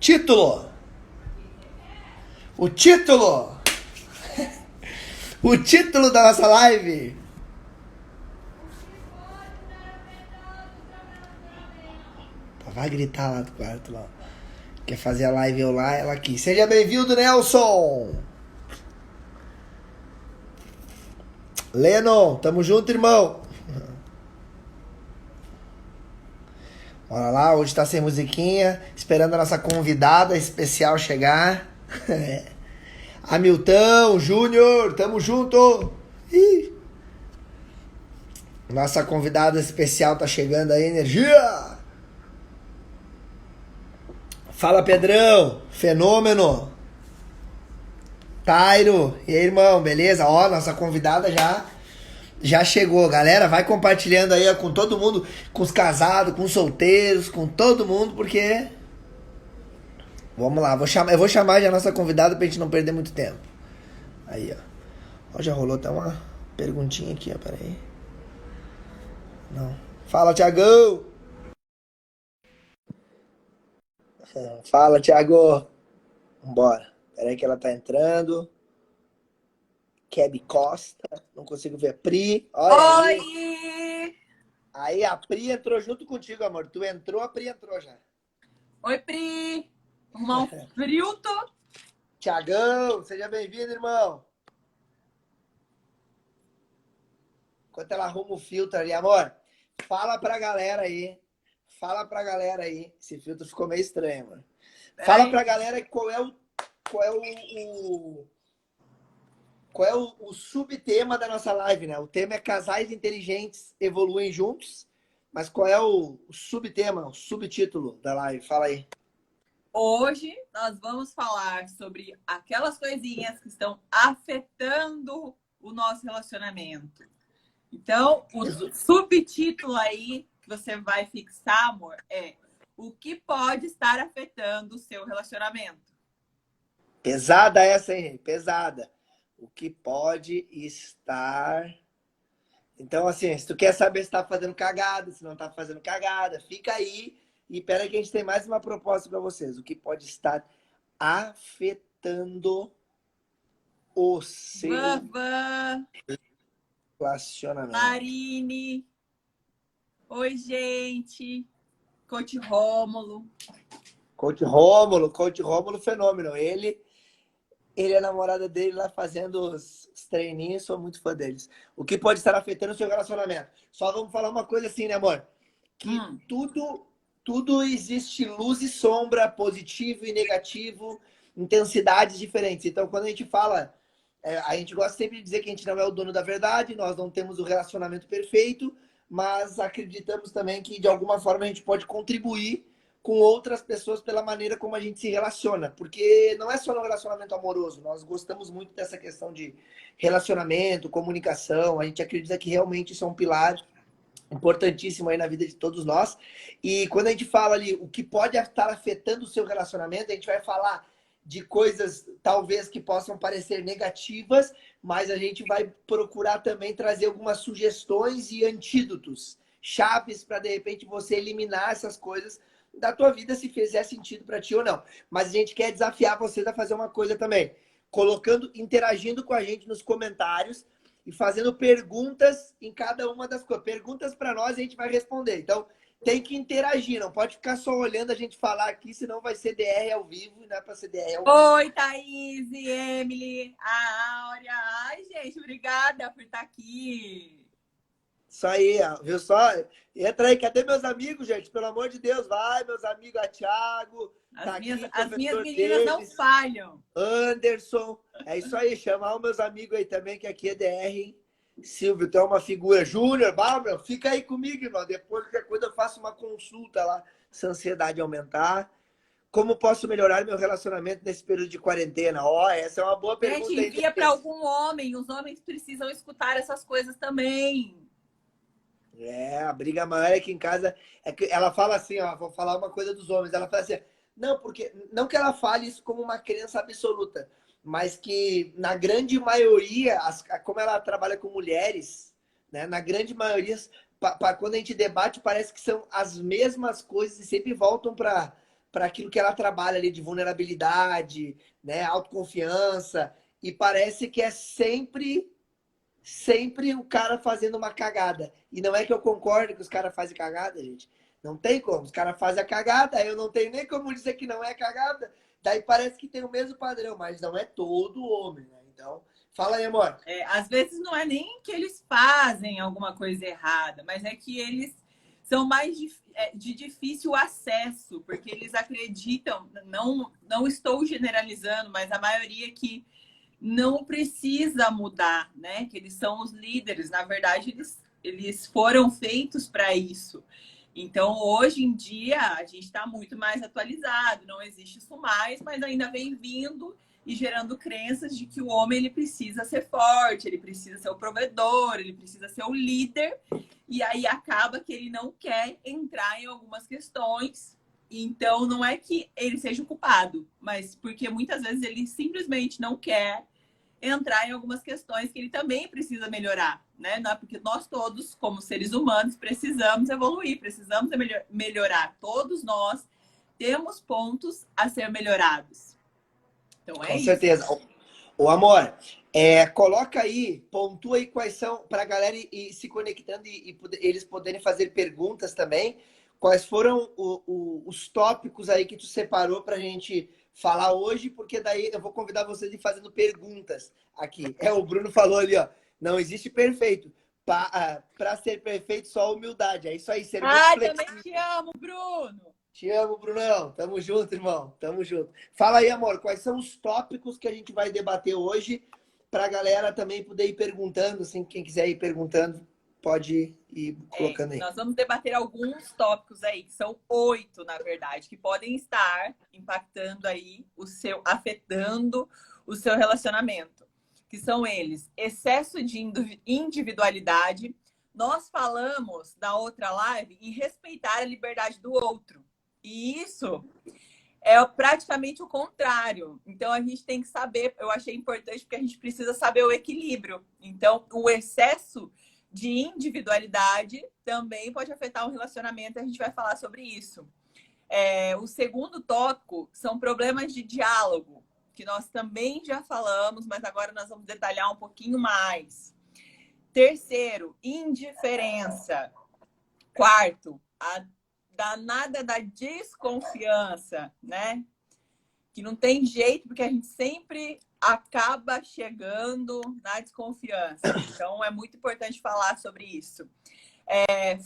Título! O título! O título da nossa live! Vai gritar lá do quarto lá. Quer fazer a live eu lá, ela aqui. Seja bem-vindo, Nelson! Lennon, tamo junto, irmão! Bora lá, hoje tá sem musiquinha, esperando a nossa convidada especial chegar. Hamilton, Júnior, tamo junto! Ih. Nossa convidada especial tá chegando aí, energia! Fala, Pedrão, fenômeno! Tairo, e aí, irmão, beleza? Ó, nossa convidada já chegou, galera. Vai compartilhando aí ó, com todo mundo, com os casados, com os solteiros, com todo mundo, porque vamos lá, eu vou chamar já a nossa convidada pra gente não perder muito tempo. Aí, ó. Ó, já rolou até uma perguntinha aqui, ó, peraí. Não. Fala, Thiagão! Fala, Thiago! Vambora. Peraí que ela tá entrando. Keb Costa, não consigo ver. Pri, olha aí. Oi! Aí a Pri entrou junto contigo, amor. Tu entrou, a Pri entrou já. Oi, Pri! Irmão Frilto! Tiagão, seja bem-vindo, irmão. Enquanto ela arruma o filtro ali, amor, fala pra galera aí. Fala pra galera aí. Esse filtro ficou meio estranho, mano. Fala pra galera qual é o subtema da nossa live, né? O tema é casais inteligentes evoluem juntos. Mas qual é o subtema, o subtítulo da live? Fala aí. Hoje nós vamos falar sobre aquelas coisinhas que estão afetando o nosso relacionamento. Então, o subtítulo aí que você vai fixar, amor, é o que pode estar afetando o seu relacionamento. Pesada essa, hein? Pesada. O que pode estar... Então, assim, se tu quer saber se tá fazendo cagada, se não tá fazendo cagada, fica aí e pera que a gente tem mais uma proposta para vocês. O que pode estar afetando o seu relacionamento. Marine. Oi, gente. Coach Rômulo. Coach Rômulo, fenômeno. Ele é a namorada dele lá fazendo os treininhos, sou muito fã deles. O que pode estar afetando o seu relacionamento? Só vamos falar uma coisa assim, né, amor? Que tudo existe luz e sombra, positivo e negativo, intensidades diferentes. Então, quando a gente fala, a gente gosta sempre de dizer que a gente não é o dono da verdade, nós não temos o relacionamento perfeito, mas acreditamos também que, de alguma forma, a gente pode contribuir com outras pessoas pela maneira como a gente se relaciona. Porque não é só no relacionamento amoroso, nós gostamos muito dessa questão de relacionamento, comunicação, a gente acredita que realmente isso é um pilar importantíssimo aí na vida de todos nós. E quando a gente fala ali o que pode estar afetando o seu relacionamento, a gente vai falar de coisas talvez que possam parecer negativas, mas a gente vai procurar também trazer algumas sugestões e antídotos, chaves para de repente você eliminar essas coisas da tua vida se fizer sentido para ti ou não. Mas a gente quer desafiar vocês a fazer uma coisa também, interagindo com a gente nos comentários e fazendo perguntas em cada uma das coisas. Perguntas para nós e a gente vai responder. Então, tem que interagir, não pode ficar só olhando a gente falar aqui, senão vai ser DR ao vivo e não é para ser DR ao vivo. Oi, Thaís, Emily, a Áurea. Ai, gente, obrigada por estar aqui. Isso aí, viu só? Entra aí, cadê meus amigos, gente? Pelo amor de Deus, vai, meus amigos, a Thiago. As minhas meninas não falham. Anderson. É isso aí, chamar os meus amigos aí também, que aqui é DR, hein? Silvio, tu é uma figura. Júnior, Bárbara, fica aí comigo, irmão. Depois, qualquer coisa, eu faço uma consulta lá, se a ansiedade aumentar. Como posso melhorar meu relacionamento nesse período de quarentena? Ó, essa é uma boa pergunta. Gente, envia para algum homem. Os homens precisam escutar essas coisas também. A briga maior aqui em casa é que ela fala assim, ó, vou falar uma coisa dos homens, ela fala assim, não que ela fale isso como uma crença absoluta, mas que na grande maioria, como ela trabalha com mulheres, né, na grande maioria, quando a gente debate, parece que são as mesmas coisas e sempre voltam para para aquilo que ela trabalha ali de vulnerabilidade, né, autoconfiança, e parece que é sempre o cara fazendo uma cagada. E não é que eu concorde que os caras fazem cagada, gente. Não tem como. Os caras fazem a cagada, aí eu não tenho nem como dizer que não é cagada. Daí parece que tem o mesmo padrão, mas não é todo homem, né? Então, fala aí, amor. Às vezes não é nem que eles fazem alguma coisa errada, mas é que eles são mais de difícil acesso, porque eles acreditam, não estou generalizando, mas a maioria que não precisa mudar, né? Que eles são os líderes. Na verdade, eles foram feitos para isso. Então, hoje em dia, a gente está muito mais atualizado, não existe isso mais, mas ainda vem vindo e gerando crenças de que o homem ele precisa ser forte, ele precisa ser o provedor, ele precisa ser o líder, e aí acaba que ele não quer entrar em algumas questões. Então, não é que ele seja o culpado, mas porque muitas vezes ele simplesmente não quer entrar em algumas questões que ele também precisa melhorar, né? Porque nós todos, como seres humanos, precisamos evoluir, precisamos melhorar. Todos nós temos pontos a ser melhorados. Então é Com isso. certeza. Ô, amor, coloca aí, pontua aí quais são, para a galera ir se conectando e eles poderem fazer perguntas também. Quais foram os tópicos aí que tu separou para a gente falar hoje, porque daí eu vou convidar vocês a ir fazendo perguntas aqui. O Bruno falou ali, ó, não existe perfeito. Para ser perfeito, só humildade. É isso aí, ser muito flexível. Também te amo, Bruno. Te amo, Brunão. Tamo junto, irmão. Tamo junto. Fala aí, amor, quais são os tópicos que a gente vai debater hoje para a galera também poder ir perguntando, assim, quem quiser ir perguntando, pode ir colocando aí. Nós vamos debater alguns tópicos aí, que são 8, na verdade, que podem estar impactando aí afetando o seu relacionamento. Que são eles: excesso de individualidade. Nós falamos na outra live em respeitar a liberdade do outro. E isso é praticamente o contrário. Então, a gente tem que saber, eu achei importante porque a gente precisa saber o equilíbrio. Então, o excesso de individualidade também pode afetar o relacionamento, a gente vai falar sobre isso. O segundo tópico são problemas de diálogo, que nós também já falamos, mas agora nós vamos detalhar um pouquinho mais. Terceiro, indiferença. Quarto, a danada da desconfiança, né? Que não tem jeito, porque a gente sempre acaba chegando na desconfiança. Então, é muito importante falar sobre isso.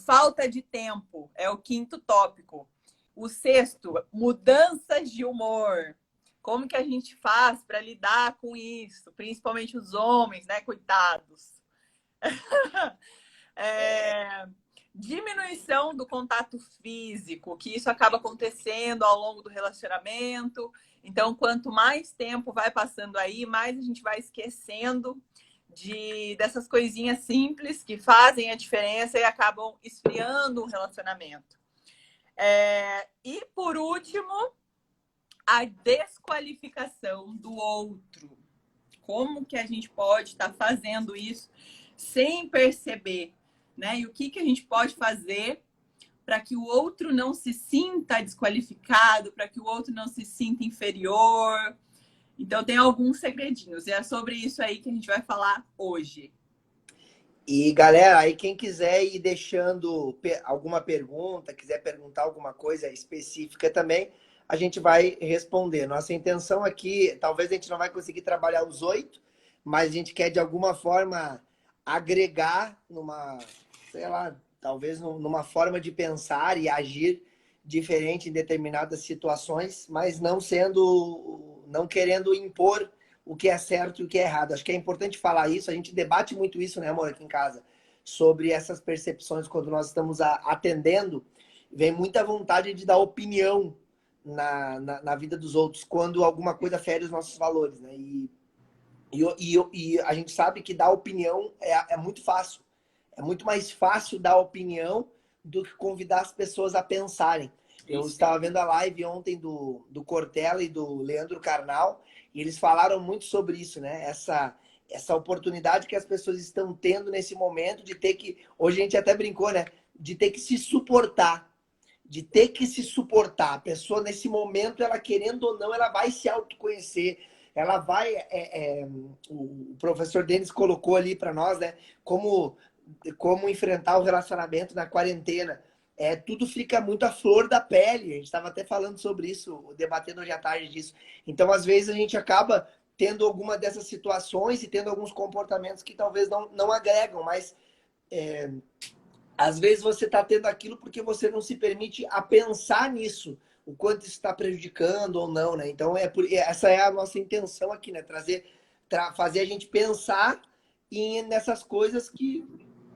Falta de tempo é o quinto tópico. O sexto, mudanças de humor. Como que a gente faz para lidar com isso? Principalmente os homens, né? Coitados. Diminuição do contato físico, que isso acaba acontecendo ao longo do relacionamento. Então, quanto mais tempo vai passando aí, mais a gente vai esquecendo dessas coisinhas simples que fazem a diferença e acabam esfriando o relacionamento. E, por último, a desqualificação do outro. Como que a gente pode estar fazendo isso sem perceber, né? E o que a gente pode fazer para que o outro não se sinta desqualificado, para que o outro não se sinta inferior. Então, tem alguns segredinhos. E é sobre isso aí que a gente vai falar hoje. E, galera, aí quem quiser ir deixando alguma pergunta, quiser perguntar alguma coisa específica também, a gente vai responder. Nossa intenção aqui, talvez a gente não vai conseguir trabalhar os 8, mas a gente quer, de alguma forma, agregar sei lá, talvez numa forma de pensar e agir diferente em determinadas situações, mas não querendo impor o que é certo e o que é errado. Acho que é importante falar isso, a gente debate muito isso, né, amor, aqui em casa, sobre essas percepções quando nós estamos atendendo, vem muita vontade de dar opinião na vida dos outros, quando alguma coisa fere os nossos valores, né? E a gente sabe que dar opinião é muito fácil. É muito mais fácil dar opinião do que convidar as pessoas a pensarem. Eu estava vendo a live ontem do Cortella e do Leandro Carnal, e eles falaram muito sobre isso, né? Essa oportunidade que as pessoas estão tendo nesse momento de ter que... Hoje a gente até brincou, né? De ter que se suportar. de ter que se suportar. A pessoa, nesse momento, ela querendo ou não, ela vai se autoconhecer. Ela vai... o professor Denis colocou ali para nós, né? Como enfrentar o relacionamento na quarentena. Tudo fica muito à flor da pele. A gente estava até falando sobre isso, debatendo hoje à tarde disso. Então, às vezes, a gente acaba tendo alguma dessas situações e tendo alguns comportamentos que talvez não agregam, mas às vezes você está tendo aquilo porque você não se permite a pensar nisso, o quanto isso está prejudicando ou não, né? Então, essa é a nossa intenção aqui, né? Fazer a gente pensar nessas coisas que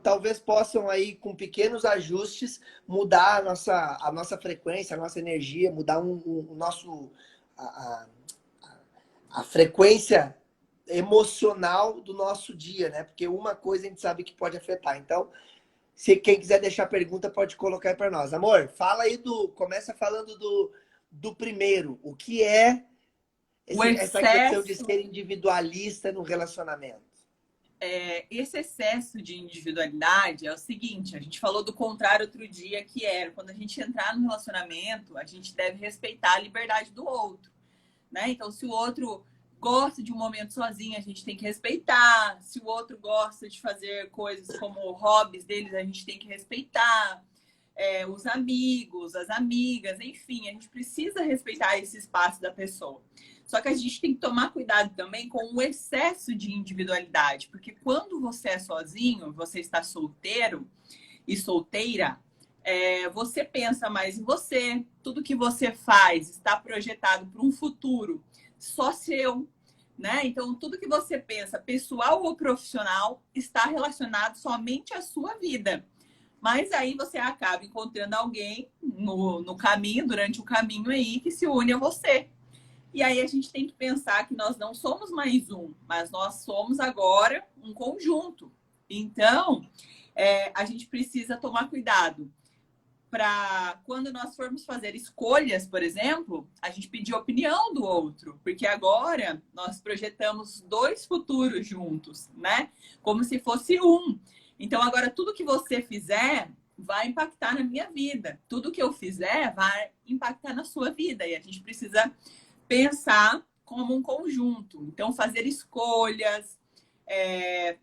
talvez possam aí, com pequenos ajustes, mudar a nossa frequência, a nossa energia, mudar o nosso... a frequência emocional do nosso dia, né? Porque uma coisa a gente sabe que pode afetar. Então, se quem quiser deixar pergunta, pode colocar aí para nós. Amor, fala aí começa falando do primeiro. O que é essa questão de ser individualista no relacionamento? Esse excesso de individualidade é o seguinte, a gente falou do contrário outro dia, que era quando a gente entrar no relacionamento, a gente deve respeitar a liberdade do outro, né? Então, se o outro gosta de um momento sozinho, a gente tem que respeitar. Se o outro gosta de fazer coisas como hobbies deles, a gente tem que respeitar. Os amigos, as amigas, enfim, a gente precisa respeitar esse espaço da pessoa. Só que a gente tem que tomar cuidado também com o excesso de individualidade, porque quando você é sozinho, você está solteiro e solteira, você pensa mais em você, tudo que você faz está projetado para um futuro só seu, né? Então, tudo que você pensa, pessoal ou profissional, está relacionado somente à sua vida. Mas aí você acaba encontrando alguém no caminho, durante o caminho aí, que se une a você. E aí a gente tem que pensar que nós não somos mais um, mas nós somos agora um conjunto. Então, a gente precisa tomar cuidado para quando nós formos fazer escolhas, por exemplo, a gente pedir a opinião do outro, porque agora nós projetamos dois futuros juntos, né? Como se fosse um. Então, agora, tudo que você fizer vai impactar na minha vida. Tudo que eu fizer vai impactar na sua vida. E a gente precisa pensar como um conjunto. Então, fazer escolhas,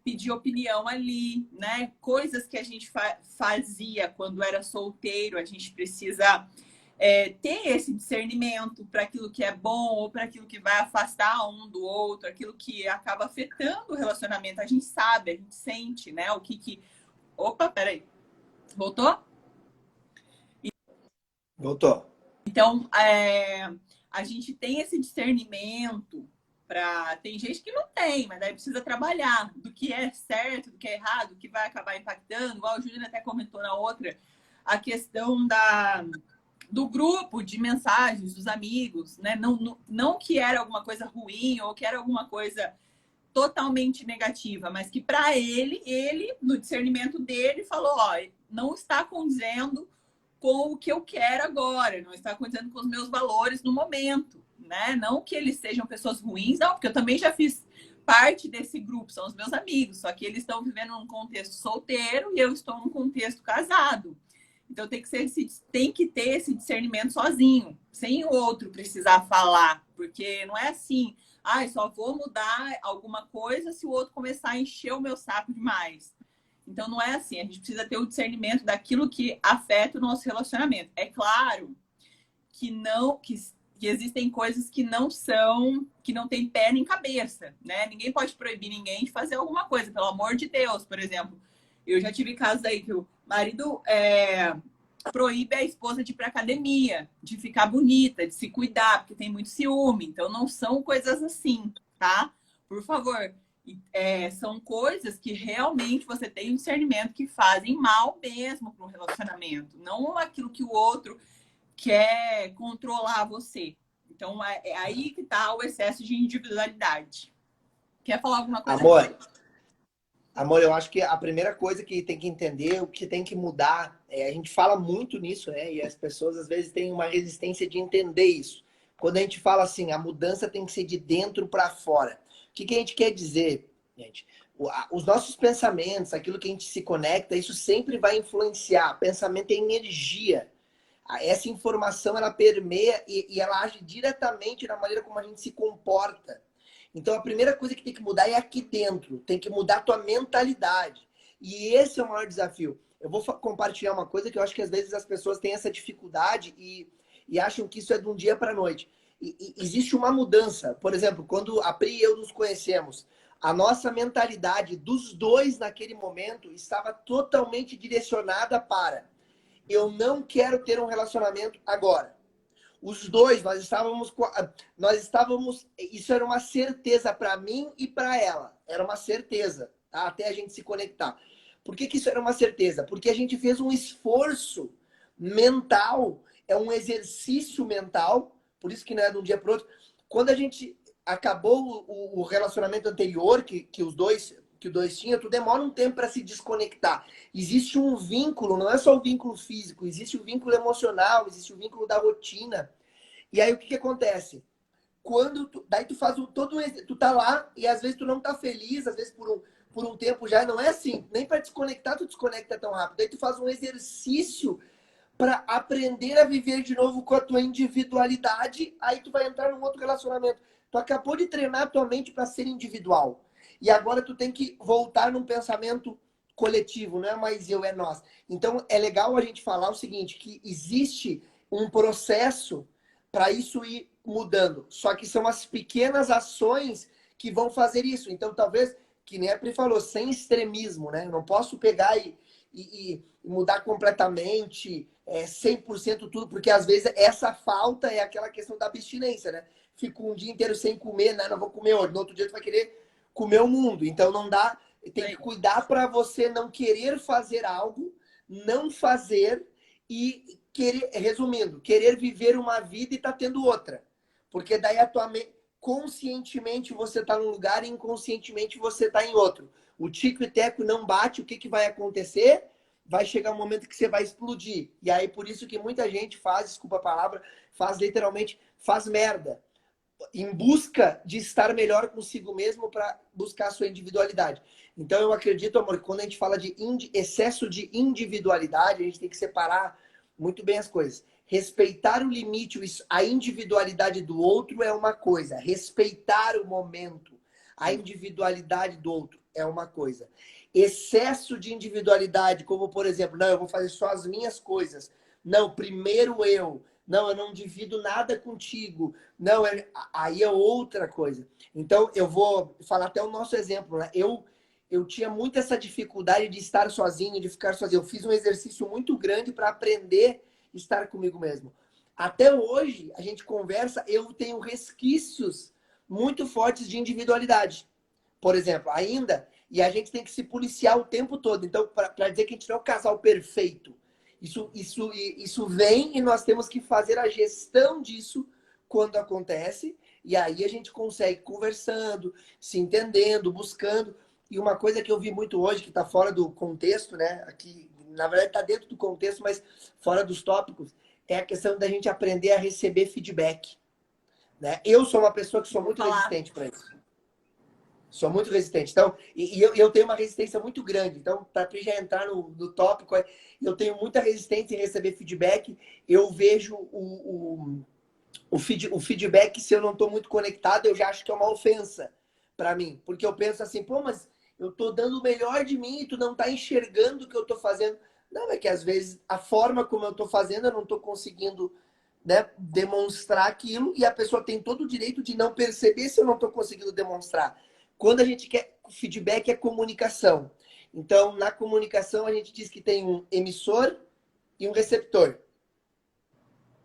pedir opinião ali, né? Coisas que a gente fazia quando era solteiro, a gente precisa ter esse discernimento para aquilo que é bom ou para aquilo que vai afastar um do outro, aquilo que acaba afetando o relacionamento. A gente sabe, a gente sente, né? O que... Opa, peraí. Voltou? Voltou. Então, a gente tem esse discernimento tem gente que não tem, mas daí precisa trabalhar do que é certo, do que é errado, do que vai acabar impactando. Igual o Júlio até comentou na outra, a questão do grupo de mensagens dos amigos, né? Não que era alguma coisa ruim ou que era alguma coisa totalmente negativa, mas que para ele, no discernimento dele, falou, não está condizendo com o que eu quero agora, não está condizendo com os meus valores no momento, né? Não que eles sejam pessoas ruins, não, porque eu também já fiz parte desse grupo, são os meus amigos, só que eles estão vivendo num contexto solteiro e eu estou num contexto casado. Então tem que ter esse discernimento sozinho, sem o outro precisar falar, porque não é assim, só vou mudar alguma coisa se o outro começar a encher o meu saco demais. Então não é assim, a gente precisa ter o discernimento daquilo que afeta o nosso relacionamento. É claro que existem coisas que não tem pé nem cabeça, né? Ninguém pode proibir ninguém de fazer alguma coisa, pelo amor de Deus, por exemplo. Eu já tive casos aí que o marido proíbe a esposa de ir para academia, de ficar bonita, de se cuidar, porque tem muito ciúme. Então, não são coisas assim, tá? Por favor, são coisas que realmente você tem um discernimento que fazem mal mesmo para o relacionamento. Não aquilo que o outro quer controlar você. Então, é aí que está o excesso de individualidade. Quer falar alguma coisa? Amor, eu acho que a primeira coisa que tem que entender, o que tem que mudar, a gente fala muito nisso, né? E as pessoas às vezes têm uma resistência de entender isso. Quando a gente fala assim, a mudança tem que ser de dentro para fora. O que a gente quer dizer, gente? Os nossos pensamentos, aquilo que a gente se conecta, isso sempre vai influenciar. Pensamento é energia. essa informação, ela permeia e ela age diretamente na maneira como a gente se comporta. Então, a primeira coisa que tem que mudar é aqui dentro. Tem que mudar a tua mentalidade. E esse é o maior desafio. Eu vou compartilhar uma coisa que eu acho que às vezes as pessoas têm essa dificuldade e acham que isso é de um dia para a noite. E existe uma mudança. Por exemplo, quando a Pri e eu nos conhecemos, a nossa mentalidade dos dois naquele momento estava totalmente direcionada para eu não quero ter um relacionamento agora. Os dois, nós estávamos, isso era uma certeza para mim e para ela. Era uma certeza, tá? Até a gente se conectar. Por que que isso era uma certeza? Porque a gente fez um esforço mental, é um exercício mental, por isso que não é de um dia para o outro. Quando a gente acabou o relacionamento anterior que os dois tinham, tu demora um tempo para se desconectar. Existe um vínculo, não é só o vínculo físico, existe o vínculo emocional, existe o vínculo da rotina. E aí o que acontece? Daí tu faz tu tá lá e às vezes tu não tá feliz, às vezes por um tempo já não é assim, nem para desconectar tu desconecta tão rápido. Daí tu faz um exercício para aprender a viver de novo com a tua individualidade, aí tu vai entrar num outro relacionamento. Tu acabou de treinar a tua mente para ser individual. E agora tu tem que voltar num pensamento coletivo, não é mais eu, é nós. Então é legal a gente falar o seguinte, que existe um processo para isso ir mudando. Só que são as pequenas ações que vão fazer isso. Então talvez, que nem a Pri falou, sem extremismo, né? Eu não posso pegar e mudar completamente, 100% tudo, porque às vezes essa falta é aquela questão da abstinência, né? Fico um dia inteiro sem comer, né? Não vou comer hoje. No outro dia tu vai querer comer o mundo. Então não dá. Tem que cuidar para você não querer fazer algo, não fazer e querer, resumindo, querer viver uma vida e tá tendo outra. Porque daí conscientemente você tá num lugar e inconscientemente você tá em outro. O tico e teco não bate, o que que vai acontecer? Vai chegar um momento que você vai explodir. E aí por isso que muita gente faz, desculpa a palavra, faz merda em busca de estar melhor consigo mesmo para buscar a sua individualidade. Então eu acredito, amor, que quando a gente fala de excesso de individualidade, a gente tem que separar muito bem as coisas. Respeitar o limite, a individualidade do outro é uma coisa. Respeitar o momento, a individualidade do outro é uma coisa. Excesso de individualidade, como por exemplo, não, eu vou fazer só as minhas coisas. Não, primeiro eu. Não, eu não divido nada contigo. Não, aí é outra coisa. Então, eu vou falar até o nosso exemplo, né? Eu tinha muito essa dificuldade de estar sozinho, de ficar sozinho. Eu fiz um exercício muito grande para aprender a estar comigo mesmo. Até hoje, a gente conversa, eu tenho resquícios muito fortes de individualidade. Por exemplo, ainda, e a gente tem que se policiar o tempo todo. Então, para dizer que a gente não é o casal perfeito. Isso vem e nós temos que fazer a gestão disso quando acontece. E aí a gente consegue conversando, se entendendo, buscando. E uma coisa que eu vi muito hoje, que está fora do contexto, né? Aqui, na verdade, está dentro do contexto, mas fora dos tópicos, é a questão da gente aprender a receber feedback. Né? Eu sou uma pessoa que sou muito resistente para isso. Sou muito resistente. Então, eu tenho uma resistência muito grande. Então, para já entrar no tópico, eu tenho muita resistência em receber feedback. Eu vejo o feedback, se eu não estou muito conectado, eu já acho que é uma ofensa para mim. Porque eu penso assim, pô, mas eu estou dando o melhor de mim e tu não está enxergando o que eu estou fazendo. Não, é que às vezes a forma como eu estou fazendo, eu não estou conseguindo, né, demonstrar aquilo e a pessoa tem todo o direito de não perceber se eu não estou conseguindo demonstrar. Quando a gente quer feedback é comunicação. Então, na comunicação, a gente diz que tem um emissor e um receptor.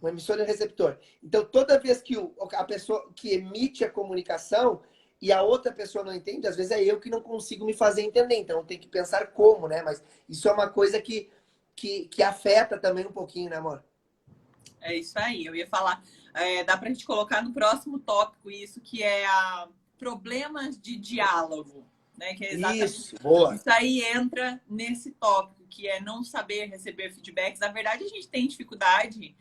Um emissor e um receptor. Então, toda vez que a pessoa que emite a comunicação e a outra pessoa não entende, às vezes é eu que não consigo me fazer entender. Então, tem que pensar como, né? Mas isso é uma coisa que afeta também um pouquinho, né, amor? É isso aí. Eu ia falar, dá pra gente colocar no próximo tópico isso, que é problemas de diálogo, né? Que é exatamente isso, boa. Isso aí entra nesse tópico, que é não saber receber feedbacks. Na verdade, a gente tem dificuldade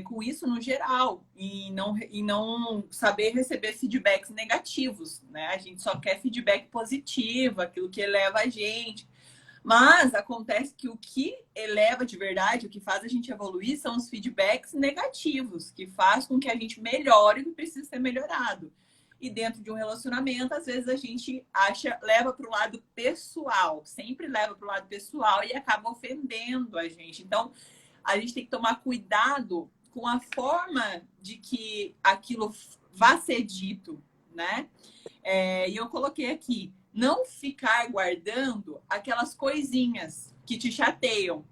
com isso no geral, e não saber receber feedbacks negativos, né? A gente só quer feedback positivo, aquilo que eleva a gente. Mas acontece que o que eleva de verdade, o que faz a gente evoluir são os feedbacks negativos, que faz com que a gente melhore o que precisa ser melhorado. E dentro de um relacionamento, às vezes a gente leva para o lado pessoal, sempre leva para o lado pessoal e acaba ofendendo a gente. Então, a gente tem que tomar cuidado com a forma de que aquilo vá ser dito, né? E eu coloquei aqui, não ficar guardando aquelas coisinhas que te chateiam.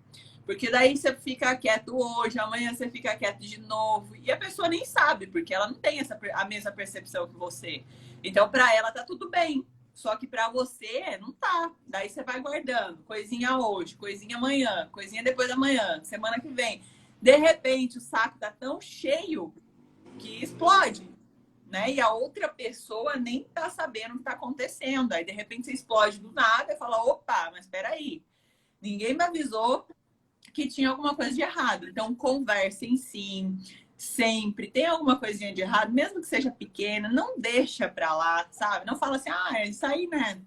Porque daí você fica quieto hoje, amanhã você fica quieto de novo. E a pessoa nem sabe, porque ela não tem a mesma percepção que você. Então, para ela tá tudo bem. Só que para você não tá. Daí você vai guardando. Coisinha hoje, coisinha amanhã, coisinha depois da manhã, semana que vem. De repente, o saco tá tão cheio que explode. Né? E a outra pessoa nem tá sabendo o que tá acontecendo. Aí, de repente, você explode do nada e fala, opa, mas espera aí. Ninguém me avisou que tinha alguma coisa de errado. Então, conversem sim, sempre. Tem alguma coisinha de errado, mesmo que seja pequena, não deixa pra lá, sabe? Não fala assim, isso aí, né?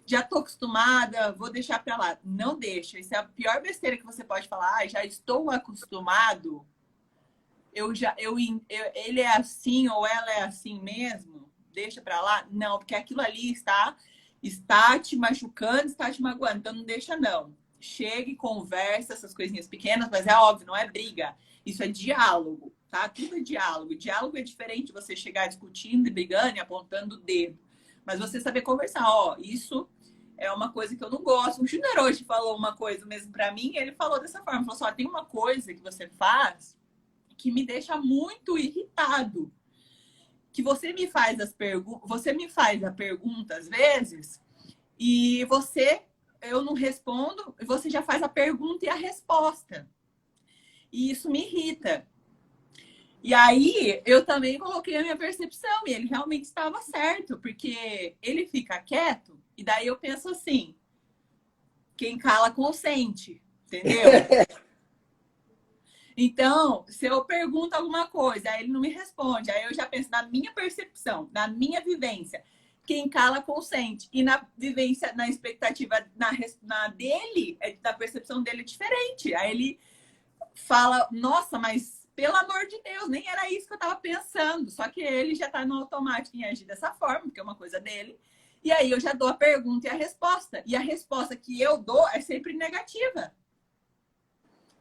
Já tô acostumada, vou deixar pra lá. Não deixa. Isso é a pior besteira que você pode falar. Já estou acostumado. Ele é assim ou ela é assim mesmo? Deixa pra lá? Não, porque aquilo ali está te machucando, está te magoando. Então, não deixa, não. Chega e conversa essas coisinhas pequenas, mas é óbvio, não é briga. Isso é diálogo, tá? Tudo é diálogo. Diálogo é diferente de você chegar discutindo e brigando e apontando o dedo. Mas você saber conversar, isso é uma coisa que eu não gosto. O Júnior hoje falou uma coisa mesmo pra mim, e ele falou dessa forma. Falou assim, tem uma coisa que você faz que me deixa muito irritado. Que você me faz a pergunta às vezes, e eu não respondo, e você já faz a pergunta e a resposta. E isso me irrita. E aí, eu também coloquei a minha percepção, e ele realmente estava certo, porque ele fica quieto, e daí eu penso assim, quem cala consente, entendeu? Então, se eu pergunto alguma coisa, aí ele não me responde, aí eu já penso na minha percepção, na minha vivência. Quem cala consente. E na vivência, na expectativa, na dele, da percepção dele é diferente. Aí ele fala, nossa, mas pelo amor de Deus, nem era isso que eu estava pensando. Só que ele já está no automático em agir dessa forma, porque é uma coisa dele. E aí eu já dou a pergunta e a resposta. E a resposta que eu dou é sempre negativa.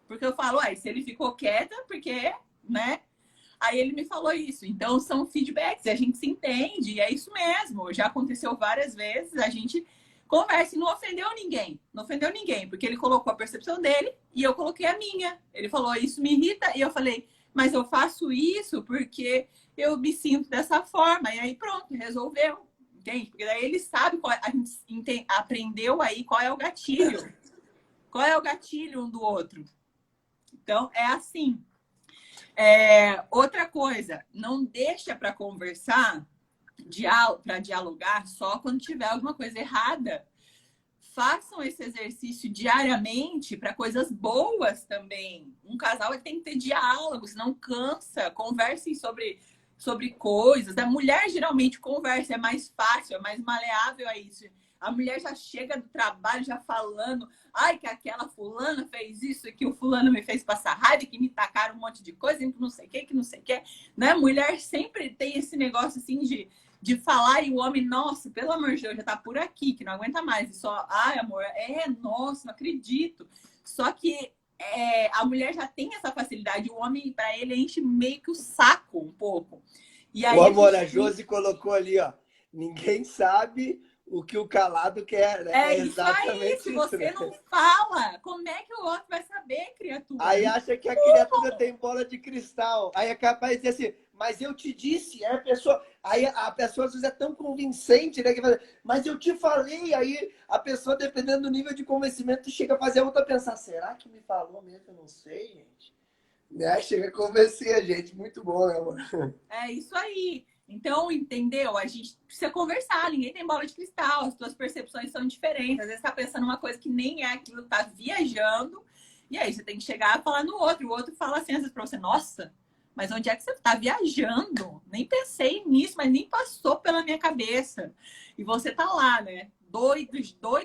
Porque eu falo, se ele ficou quieta, porque, né? Aí ele me falou isso. Então, são feedbacks, a gente se entende, e é isso mesmo. Já aconteceu várias vezes, a gente conversa e não ofendeu ninguém. Não ofendeu ninguém, porque ele colocou a percepção dele e eu coloquei a minha. Ele falou, isso me irrita, e eu falei, mas eu faço isso porque eu me sinto dessa forma. E aí, pronto, resolveu. Entende? Porque daí ele sabe, a gente aprendeu aí qual é o gatilho. Qual é o gatilho um do outro. Então, é assim. Outra coisa, não deixa para conversar, para dialogar só quando tiver alguma coisa errada. Façam esse exercício diariamente para coisas boas também. Um casal tem que ter diálogo, senão cansa. Conversem sobre coisas. A mulher geralmente conversa, é mais fácil, é mais maleável a isso. A mulher já chega do trabalho já falando, que aquela fulana fez isso, que o fulano me fez passar raiva, que me tacaram um monte de coisa, que não sei o que não sei o que. Né? Mulher sempre tem esse negócio assim de falar, e o homem, nossa, pelo amor de Deus, já tá por aqui, que não aguenta mais. E só, amor, nossa, não acredito. Só que a mulher já tem essa facilidade, o homem, para ele, enche meio que o saco um pouco. E aí, o amor, a Josi colocou ali, ninguém sabe o que o calado quer, né? É exatamente isso. Se você não fala, como é que o outro vai saber, criatura? Aí acha que a criatura tem bola de cristal. Aí é capaz de dizer assim, mas eu te disse, aí a pessoa às vezes é tão convincente, né? Que fala, mas eu te falei, aí a pessoa, dependendo do nível de convencimento, chega a fazer a outra pensar, será que me falou mesmo? Eu não sei, gente. Né? Chega a convencer a gente. Muito bom, né, amor? É isso aí. Então, entendeu? A gente precisa conversar, ninguém tem bola de cristal, as tuas percepções são diferentes. Às vezes tá pensando uma coisa que nem é aquilo, tá viajando, e aí você tem que chegar a falar no outro. O outro fala assim, às vezes, pra você, nossa, mas onde é que você tá viajando? Nem pensei nisso, mas nem passou pela minha cabeça. E você tá lá, né? Doido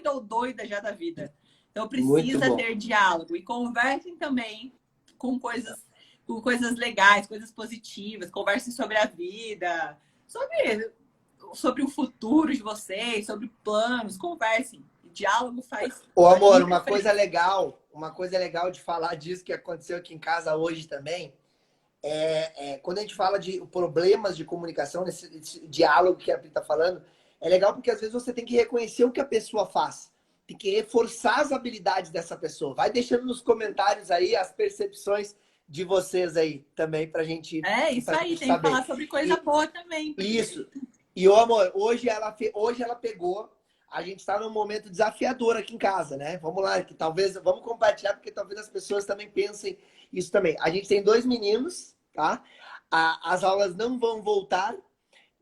ou doida já da vida. Então Muito precisa bom. ter diálogo. E conversem também com coisas legais, coisas positivas. Conversem sobre a vida, sobre o futuro de vocês, sobre planos. Conversem. O diálogo faz Ô, amor, muita diferença. uma coisa legal de falar disso que aconteceu aqui em casa hoje também, quando a gente fala de problemas de comunicação, nesse diálogo que a Pri está falando, é legal porque às vezes você tem que reconhecer o que a pessoa faz. Tem que reforçar as habilidades dessa pessoa. Vai deixando nos comentários aí as percepções de vocês aí também É isso pra aí, gente tem que saber. falar sobre coisa E, boa também, Pri. isso. E, ô, amor, hoje ela pegou. A gente está num momento desafiador aqui em casa, né? Vamos lá, que talvez vamos compartilhar, porque talvez as pessoas também pensem isso também. A gente tem 2 meninos, tá? As aulas não vão voltar.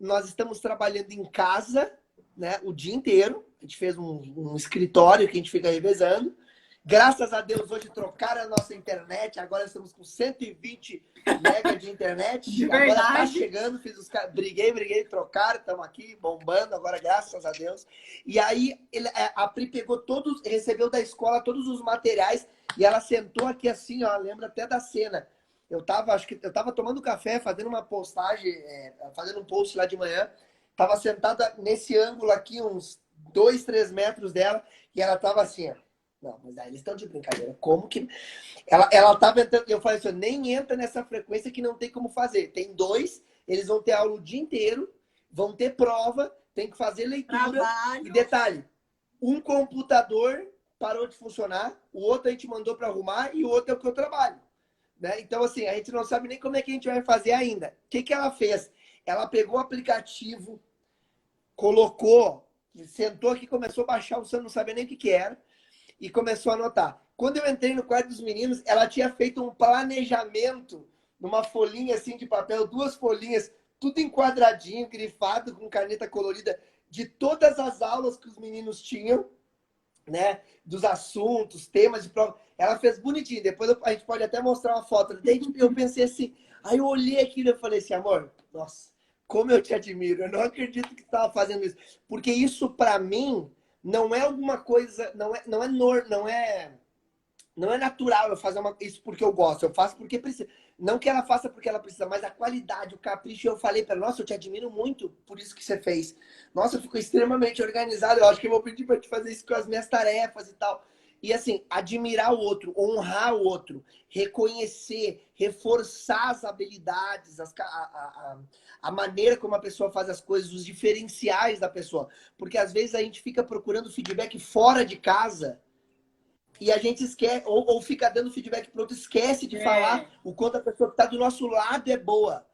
Nós estamos trabalhando em casa, né? O dia inteiro. A gente fez um escritório que a gente fica revezando. Graças a Deus, hoje trocaram a nossa internet. Agora estamos com 120 mega de internet. De Agora tá verdade. chegando. Briguei, trocaram. Estamos aqui bombando agora, graças a Deus. E aí, a Pri pegou todos, recebeu da escola todos os materiais e ela sentou aqui assim, ó. Lembra até da cena. Acho que eu tava tomando café, fazendo uma postagem, fazendo um post lá de manhã. Tava sentada nesse ângulo aqui, uns 2, 3 metros dela, e ela tava assim, ó. Não, mas aí eles estão de brincadeira. Como que. Ela tava entrando. Eu falei assim, nem entra nessa frequência que não tem como fazer. Tem 2, eles vão ter aula o dia inteiro, vão ter prova, tem que fazer leitura. E Trabalho. detalhe: um computador parou de funcionar, o outro a gente mandou para arrumar e o outro é o que eu trabalho. Né? Então, assim, a gente não sabe nem como é que a gente vai fazer ainda. O que ela fez? Ela pegou o aplicativo, colocou, sentou aqui, começou a baixar, você não sabia nem o que era, e começou a anotar. Quando eu entrei no quarto dos meninos, ela tinha feito um planejamento numa folhinha assim de papel, 2 folhinhas, tudo enquadradinho, grifado, com caneta colorida, de todas as aulas que os meninos tinham, né? Dos assuntos, temas de prova. Ela fez bonitinho. Depois a gente pode até mostrar uma foto. Daí eu pensei assim, aí eu olhei aquilo e falei assim, amor, nossa, como eu te admiro. Eu não acredito que tu estava fazendo isso. Porque isso, para mim, não é alguma coisa, não é natural eu fazer isso porque eu gosto. Eu faço porque precisa. Não que ela faça porque ela precisa, mas a qualidade, o capricho. Eu falei para ela, nossa, eu te admiro muito por isso que você fez. Nossa, eu fico extremamente organizado. Eu acho que eu vou pedir para te fazer isso com as minhas tarefas e tal. E assim, admirar o outro, honrar o outro, reconhecer, reforçar as habilidades, a maneira como a pessoa faz as coisas, os diferenciais da pessoa. Porque às vezes a gente fica procurando feedback fora de casa e a gente esquece, ou fica dando feedback para outro, esquece de falar o quanto a pessoa que está do nosso lado é boa.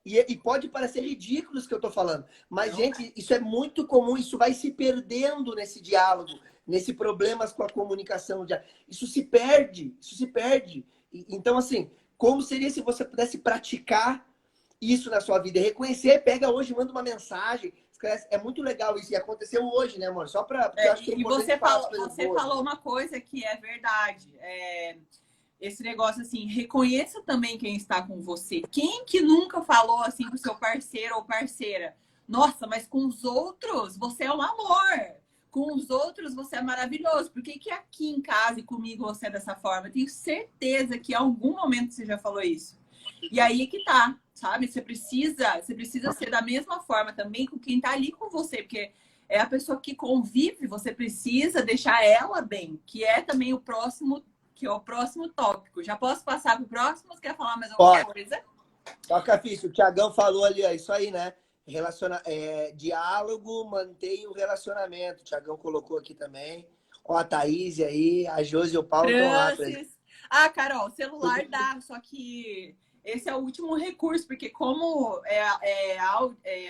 E pode parecer ridículo isso que eu estou falando, mas, gente, isso é muito comum, isso vai se perdendo nesse diálogo, nesse problemas com a comunicação. Isso se perde, isso se perde. Então, assim, como seria se você pudesse praticar isso na sua vida? Reconhecer, pega hoje, manda uma mensagem, escreve. É muito legal isso, e aconteceu hoje, né, amor? Só para porque eu acho que é E importante você falar as falou, coisas você boas. falou uma coisa que é verdade. Esse negócio assim, reconheça também quem está com você. Quem que nunca falou assim pro seu parceiro ou parceira? Nossa, mas com os outros você é um amor. Com os outros você é maravilhoso. Por que que aqui em casa e comigo você é dessa forma? Eu tenho certeza que em algum momento você já falou isso. E aí que tá, sabe? Você precisa ser da mesma forma também com quem tá ali com você, porque é a pessoa que convive, você precisa deixar ela bem, que é também que é o próximo tópico. Já posso passar para o próximo? Você quer falar mais alguma Pode. coisa? Toca ficha. O Thiagão falou ali, é isso aí, né? Diálogo mantém o relacionamento. O Thiagão colocou aqui também. Ó, a Thaís aí, a Josi e o Paulo estão lá presentes. Francis. Ah, Carol, celular dá, só que esse é o último recurso, porque como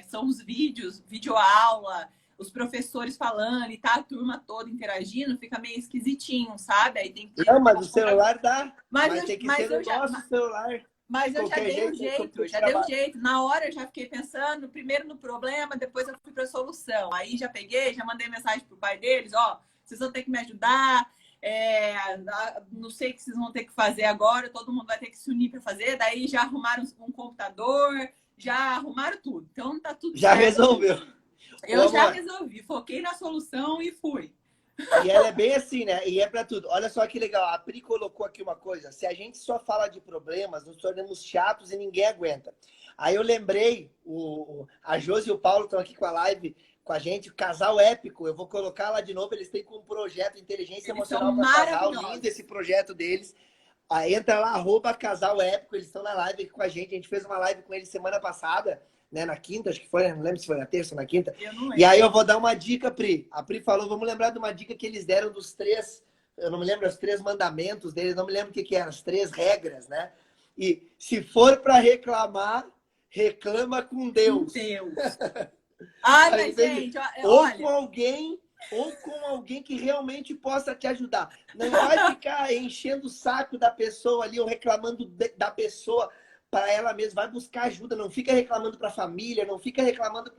são os vídeos, videoaula, os professores falando e tá a turma toda interagindo, fica meio esquisitinho, sabe? Aí tem que ter. Não, mas o celular dá. Mas tem que Mas ser eu no já, nosso celular. Mas De eu já qualquer dei um jeito, jeito, já dei um jeito. Na hora eu já fiquei pensando, primeiro no problema, depois eu fui para a solução. Aí já peguei, já mandei mensagem pro pai deles, ó, vocês vão ter que me ajudar, não sei o que vocês vão ter que fazer agora, todo mundo vai ter que se unir para fazer. Daí já arrumaram um computador, já arrumaram tudo. Então tá tudo Já certo. resolveu. Eu Ô, já amor, resolvi, foquei na solução e fui. E ela é bem assim, né? E é pra tudo. Olha só que legal. A Pri colocou aqui uma coisa. Se a gente só fala de problemas, nos tornamos chatos e ninguém aguenta. Aí eu lembrei, a Josi e o Paulo estão aqui com a live com a gente, o casal épico. Eu vou colocar lá de novo. Eles têm com um projeto Inteligência Eles são Emocional para Casal. maravilhosos. Lindo esse projeto deles. Aí entra lá, @casal épico. Eles estão na live aqui com a gente. A gente fez uma live com eles semana passada, né? Na quinta, acho que foi, né? Não lembro se foi na terça ou na quinta. E aí eu vou dar uma dica, Pri. A Pri falou, vamos lembrar de uma dica que eles deram dos 3, eu não me lembro, os 3 mandamentos deles, não me lembro o que eram, as 3 regras, né? E se for para reclamar, reclama com Deus. Deus. Ai, mas gente, ou com alguém que realmente possa te ajudar. Não vai ficar enchendo o saco da pessoa ali ou reclamando da pessoa para ela mesma. Vai buscar ajuda. Não fica reclamando para a família, não fica reclamando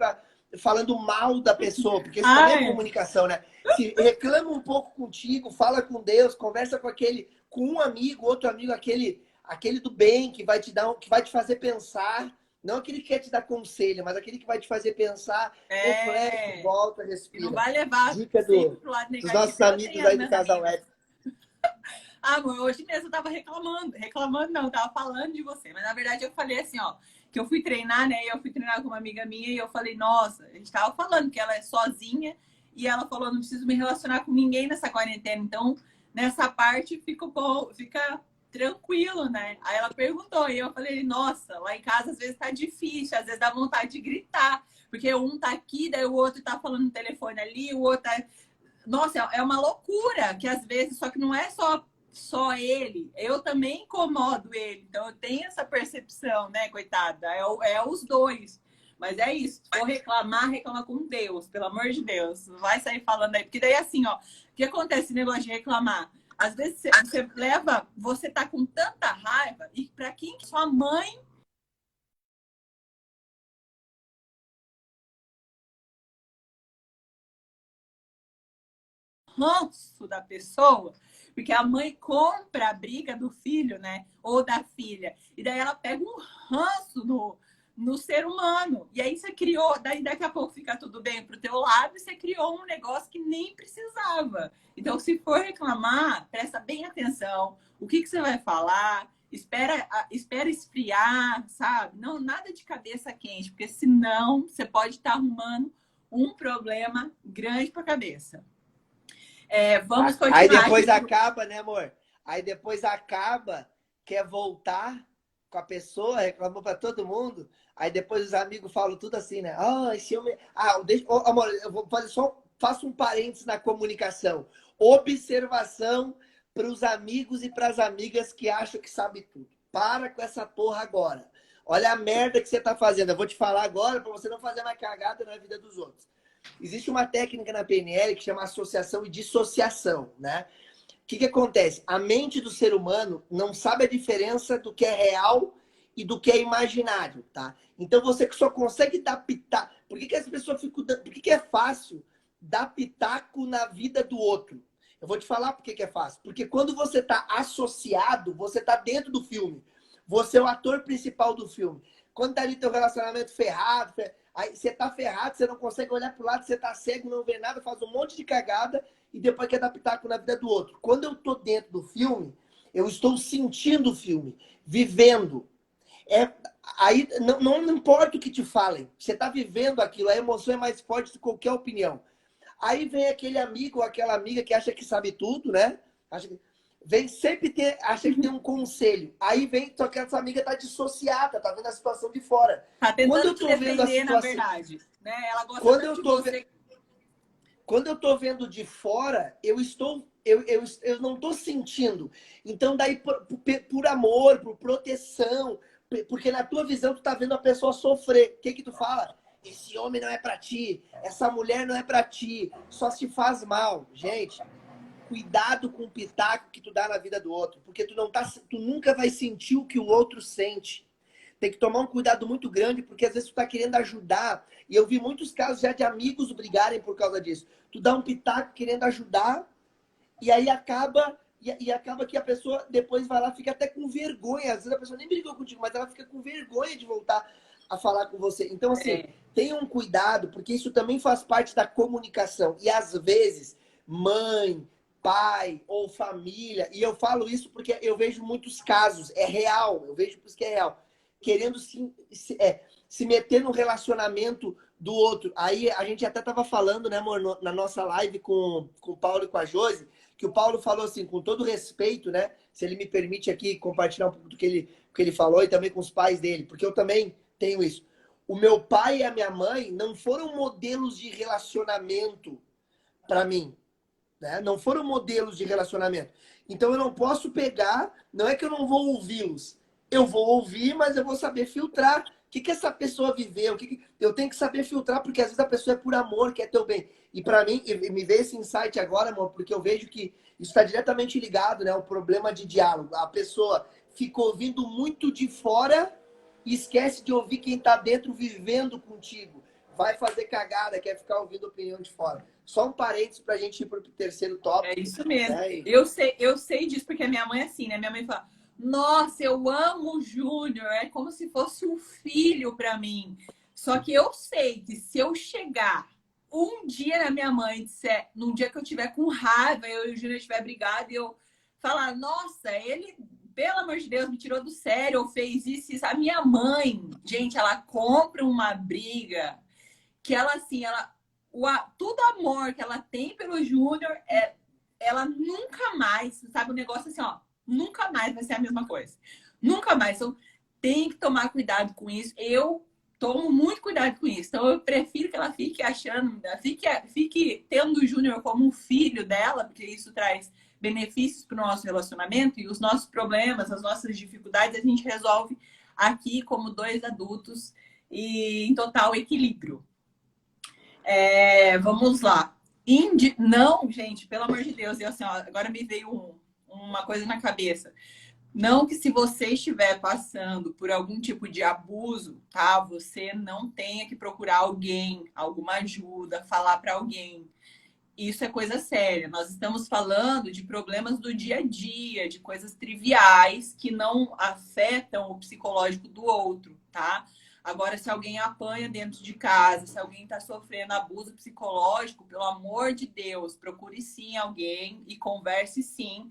falando mal da pessoa, porque isso também é comunicação, né? Se reclama um pouco contigo, fala com Deus, conversa com um amigo, outro amigo, aquele do bem que vai te dar, que vai te fazer pensar. Não aquele que quer te dar conselho, mas aquele que vai te fazer pensar, reflete, volta, respira. Não vai levar dica pro lado negativo. Dos nossos amigos aí do casal épico. Amor, hoje mesmo eu tava reclamando não, tava falando de você. Mas na verdade eu falei assim, ó, que eu fui treinar, né? E eu fui treinar com uma amiga minha e eu falei, nossa, a gente tava falando que ela é sozinha e ela falou, não preciso me relacionar com ninguém nessa quarentena. Então, nessa parte fica tranquilo, né? Aí ela perguntou e eu falei, nossa, lá em casa às vezes tá difícil, às vezes dá vontade de gritar, porque um tá aqui, daí o outro tá falando no telefone ali, o outro tá... Nossa, é uma loucura, que às vezes, só que não é só ele, eu também incomodo ele, então eu tenho essa percepção, né, coitada, é os dois. Mas é isso, se for reclamar, reclama com Deus, pelo amor de Deus, não vai sair falando aí, porque daí assim, ó, o que acontece esse negócio de reclamar? Às vezes você tá com tanta raiva, e para quem sua mãe ranço da pessoa, porque a mãe compra a briga do filho, né? Ou da filha, e daí ela pega um ranço no ser humano. E aí você criou, daí daqui a pouco fica tudo bem pro teu lado e você criou um negócio que nem precisava. Então, se for reclamar, presta bem atenção. O que você vai falar? Espera esfriar, sabe? Não, nada de cabeça quente, porque senão você pode estar arrumando um problema grande para a cabeça. Vamos continuar. Aí depois acaba, né, amor? Aí depois acaba, quer voltar com a pessoa, reclamou para todo mundo. Aí depois os amigos falam tudo assim, né? Esse homem... amor, eu vou fazer faço um parênteses na comunicação. Observação para os amigos e para as amigas que acham que sabe tudo. Para com essa porra agora. Olha a merda que você tá fazendo. Eu vou te falar agora para você não fazer mais cagada na vida dos outros. Existe uma técnica na PNL que chama associação e dissociação, né? O que acontece? A mente do ser humano não sabe a diferença do que é real e do que é imaginário, tá? Então você que só consegue dar pitaco... Por que as pessoas ficam... Por que é fácil dar pitaco na vida do outro? Eu vou te falar por que é fácil. Porque quando você tá associado, você tá dentro do filme. Você é o ator principal do filme. Quando tá ali teu relacionamento ferrado, aí você tá ferrado, você não consegue olhar pro lado, você tá cego, não vê nada, faz um monte de cagada e depois quer dar pitaco na vida do outro. Quando eu tô dentro do filme, eu estou sentindo o filme, vivendo. Aí não importa o que te falem, você tá vivendo aquilo, a emoção é mais forte do que qualquer opinião. Aí vem aquele amigo ou aquela amiga que acha que sabe tudo, né? Vem sempre acha que tem um conselho. Aí vem, só que essa amiga tá dissociada, tá vendo a situação de fora. Tá tentando te defender, na verdade. Né? Ela gosta tanto de você. Quando eu tô vendo de fora, eu não tô sentindo. Então, daí, por amor, por proteção, porque na tua visão, tu tá vendo a pessoa sofrer. O que tu fala? Esse homem não é pra ti, essa mulher não é pra ti, só se faz mal. Gente, cuidado com o pitaco que tu dá na vida do outro, porque tu nunca vai sentir o que o outro sente. Tem que tomar um cuidado muito grande, porque às vezes tu tá querendo ajudar, e eu vi muitos casos já de amigos brigarem por causa disso. Tu dá um pitaco querendo ajudar, e aí acaba que a pessoa depois vai lá, fica até com vergonha. Às vezes a pessoa nem brigou contigo, mas ela fica com vergonha de voltar a falar com você. Então, assim, tenha um cuidado, porque isso também faz parte da comunicação. E às vezes, mãe, pai ou família, e eu falo isso porque eu vejo muitos casos, é real, eu vejo porque é real, querendo se meter no relacionamento do outro. Aí a gente até tava falando, né, amor, na nossa live com o Paulo e com a Josi, que o Paulo falou assim, com todo respeito, né, se ele me permite aqui compartilhar um pouco do que ele falou e também com os pais dele, porque eu também tenho isso. O meu pai e a minha mãe não foram modelos de relacionamento para mim, né? Não foram modelos de relacionamento. Então eu não posso pegar, não é que eu não vou ouvi-los. Eu vou ouvir, mas eu vou saber filtrar o que essa pessoa viveu, eu tenho que saber filtrar, porque às vezes a pessoa é por amor, quer teu bem. E para mim, me veio esse insight agora, amor, porque eu vejo que isso está diretamente ligado, né? O problema de diálogo. A pessoa fica ouvindo muito de fora e esquece de ouvir quem está dentro vivendo contigo. Vai fazer cagada, quer ficar ouvindo opinião de fora. Só um parênteses para a gente ir para o terceiro tópico. É isso mesmo. Né? Eu sei disso porque a minha mãe é assim, né? Minha mãe fala, nossa, eu amo o Júnior, é como se fosse um filho para mim. Só que eu sei que se eu chegar um dia na minha mãe, disser, num dia que eu tiver com raiva, eu e o Júnior estiver brigado, e eu falar, nossa, ele, pelo amor de Deus, me tirou do sério, ou fez isso. A minha mãe, gente, ela compra uma briga que ela, assim, todo amor que ela tem pelo Júnior, ela nunca mais, sabe, o negócio assim, ó, nunca mais vai ser a mesma coisa. Nunca mais. Então, tem que tomar cuidado com isso. Eu tomo muito cuidado com isso. Então, eu prefiro que ela fique achando, fique tendo o Júnior como um filho dela, porque isso traz benefícios para o nosso relacionamento e os nossos problemas, as nossas dificuldades, a gente resolve aqui como dois adultos e em total equilíbrio. Vamos lá. Não, gente, pelo amor de Deus, assim, ó, agora me veio uma coisa na cabeça. Não que se você estiver passando por algum tipo de abuso, tá? Você não tenha que procurar alguém, alguma ajuda, falar para alguém. Isso é coisa séria. Nós estamos falando de problemas do dia a dia, de coisas triviais que não afetam o psicológico do outro, tá? Agora, se alguém apanha dentro de casa, se alguém está sofrendo abuso psicológico, pelo amor de Deus, procure sim alguém e converse sim,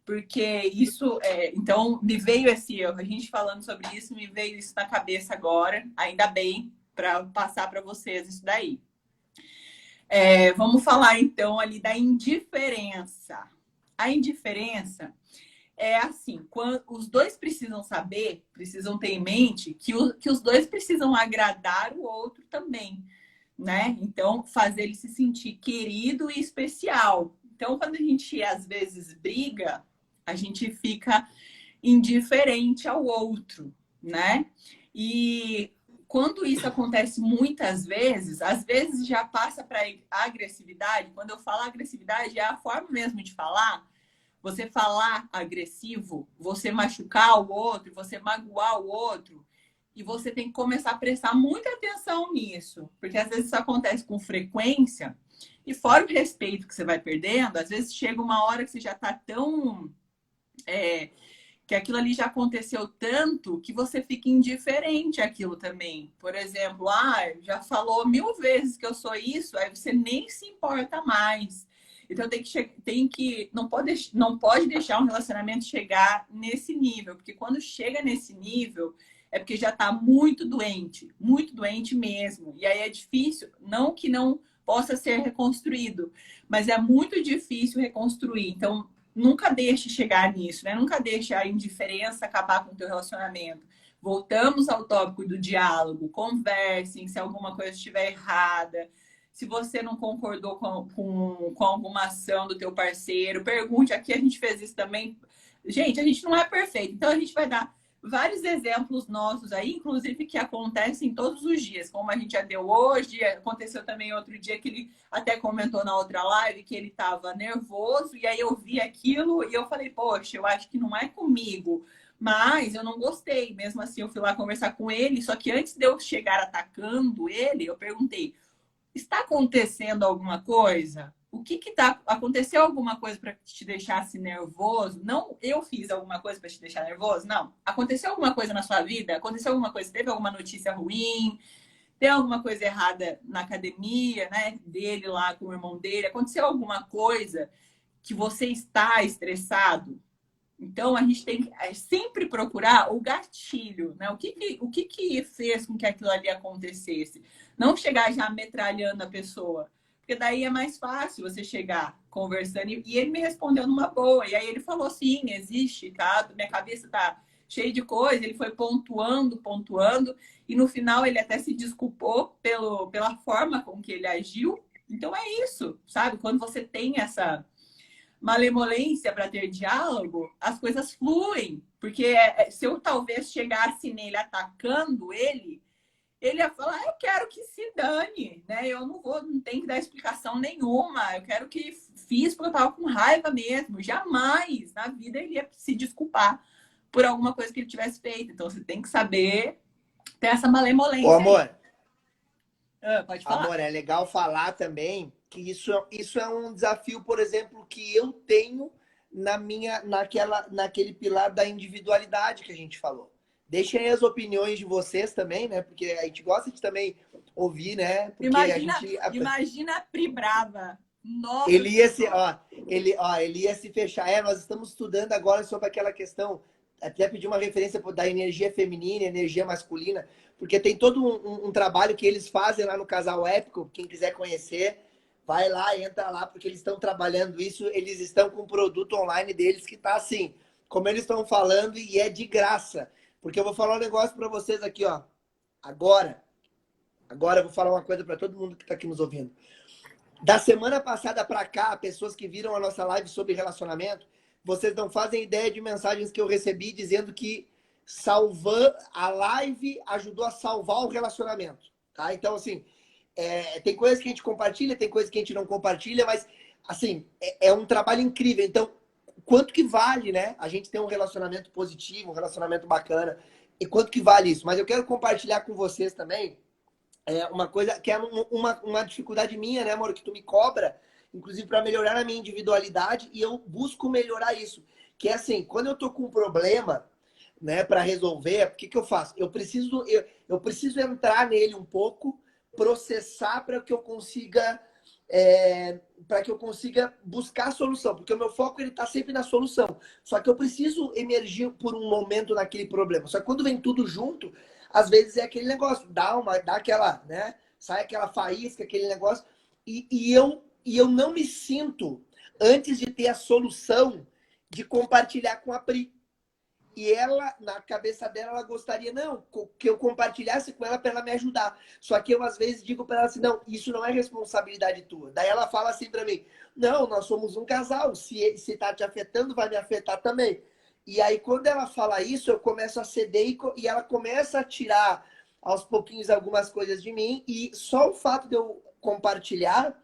porque isso então me veio a gente falando sobre isso, me veio isso na cabeça agora, ainda bem, para passar para vocês isso daí. Vamos falar então ali da indiferença. A indiferença é assim, quando os dois precisam saber, precisam ter em mente que os dois precisam agradar o outro também, né? Então, fazer ele se sentir querido e especial. Então, quando a gente às vezes briga, a gente fica indiferente ao outro, né? E quando isso acontece muitas vezes, às vezes já passa para agressividade. Quando eu falo agressividade, é a forma mesmo de falar. Você falar agressivo, você machucar o outro, você magoar o outro. E você tem que começar a prestar muita atenção nisso. Porque às vezes isso acontece com frequência. E fora o respeito que você vai perdendo, às vezes chega uma hora que você já está tão... que aquilo ali já aconteceu tanto que você fica indiferente àquilo também. Por exemplo, já falou 1000 vezes que eu sou isso, aí você nem se importa mais. Então não pode deixar um relacionamento chegar nesse nível, porque quando chega nesse nível é porque já está muito doente mesmo. E aí é difícil, não que não possa ser reconstruído, mas é muito difícil reconstruir. Então, nunca deixe chegar nisso, né? Nunca deixe a indiferença acabar com o teu relacionamento. Voltamos ao tópico do diálogo, conversem se alguma coisa estiver errada. Se você não concordou com alguma ação do teu parceiro, pergunte. Aqui a gente fez isso também. Gente, a gente não é perfeito, então a gente vai dar vários exemplos nossos aí, inclusive que acontecem todos os dias, como a gente já deu hoje, aconteceu também outro dia que ele até comentou na outra live que ele estava nervoso, e aí eu vi aquilo e eu falei, poxa, eu acho que não é comigo, mas eu não gostei, mesmo assim eu fui lá conversar com ele, só que antes de eu chegar atacando ele, eu perguntei, está acontecendo alguma coisa? Aconteceu alguma coisa para que te deixasse nervoso? Não, eu fiz alguma coisa para te deixar nervoso? Não. Aconteceu alguma coisa na sua vida? Aconteceu alguma coisa? Teve alguma notícia ruim? tem alguma coisa errada na academia, né? Dele lá com o irmão dele, aconteceu alguma coisa que você está estressado. Então, a gente tem que sempre procurar o gatilho, né? O que fez com que aquilo ali acontecesse? Não chegar já metralhando a pessoa. Porque daí é mais fácil você chegar conversando. E ele me respondeu numa boa. E aí ele falou, sim, existe, tá? Minha cabeça tá cheia de coisa. Ele foi pontuando, pontuando. E no final ele até se desculpou pela forma com que ele agiu. Então é isso, sabe? Quando você tem essa malemolência para ter diálogo, as coisas fluem. Porque se eu talvez chegasse nele atacando ele ia falar, eu quero que se dane, né? Eu não tenho que dar explicação nenhuma. Eu quero que fiz porque eu tava com raiva mesmo. Jamais na vida ele ia se desculpar por alguma coisa que ele tivesse feito. Então você tem que saber ter essa malemolência. Ô, amor. Pode falar. Amor, é legal falar também que isso é um desafio, por exemplo, que eu tenho naquele pilar da individualidade que a gente falou. Deixem aí as opiniões de vocês também, né? Porque a gente gosta de também ouvir, né? Porque imagina a Pri brava. Nossa, ele ia se fechar. Nós estamos estudando agora sobre aquela questão, até pedir uma referência da energia feminina, energia masculina, porque tem todo um trabalho que eles fazem lá no Casal Épico. Quem quiser conhecer, vai lá, entra lá, porque eles estão trabalhando isso. Eles estão com o produto online deles que tá assim, como eles estão falando, e é de graça. Porque eu vou falar um negócio para vocês aqui, ó. Agora eu vou falar uma coisa para todo mundo que está aqui nos ouvindo. Da semana passada para cá, pessoas que viram a nossa live sobre relacionamento, vocês não fazem ideia de mensagens que eu recebi dizendo que a live ajudou a salvar o relacionamento, tá? Então, assim, tem coisas que a gente compartilha, tem coisas que a gente não compartilha, mas, assim, é um trabalho incrível. Então, quanto que vale, né? A gente tem um relacionamento positivo, um relacionamento bacana. E quanto que vale isso? Mas eu quero compartilhar com vocês também uma coisa que é uma dificuldade minha, né, amor? Que tu me cobra, inclusive para melhorar a minha individualidade, e eu busco melhorar isso. Que é assim, quando eu tô com um problema, né, para resolver, o que que eu faço? Eu preciso entrar nele um pouco, processar para que eu consiga buscar a solução, porque o meu foco ele tá sempre na solução. Só que eu preciso emergir por um momento naquele problema. Só que quando vem tudo junto, às vezes é aquele negócio, dá aquela, né? Sai aquela faísca, aquele negócio, e eu não me sinto, antes de ter a solução, de compartilhar com a Pri. E ela, na cabeça dela, ela gostaria, não, que eu compartilhasse com ela para ela me ajudar. Só que eu, às vezes, digo para ela assim, não, isso não é responsabilidade tua. Daí ela fala assim para mim, não, nós somos um casal, se tá te afetando, vai me afetar também. E aí, quando ela fala isso, eu começo a ceder e ela começa a tirar aos pouquinhos algumas coisas de mim. E só o fato de eu compartilhar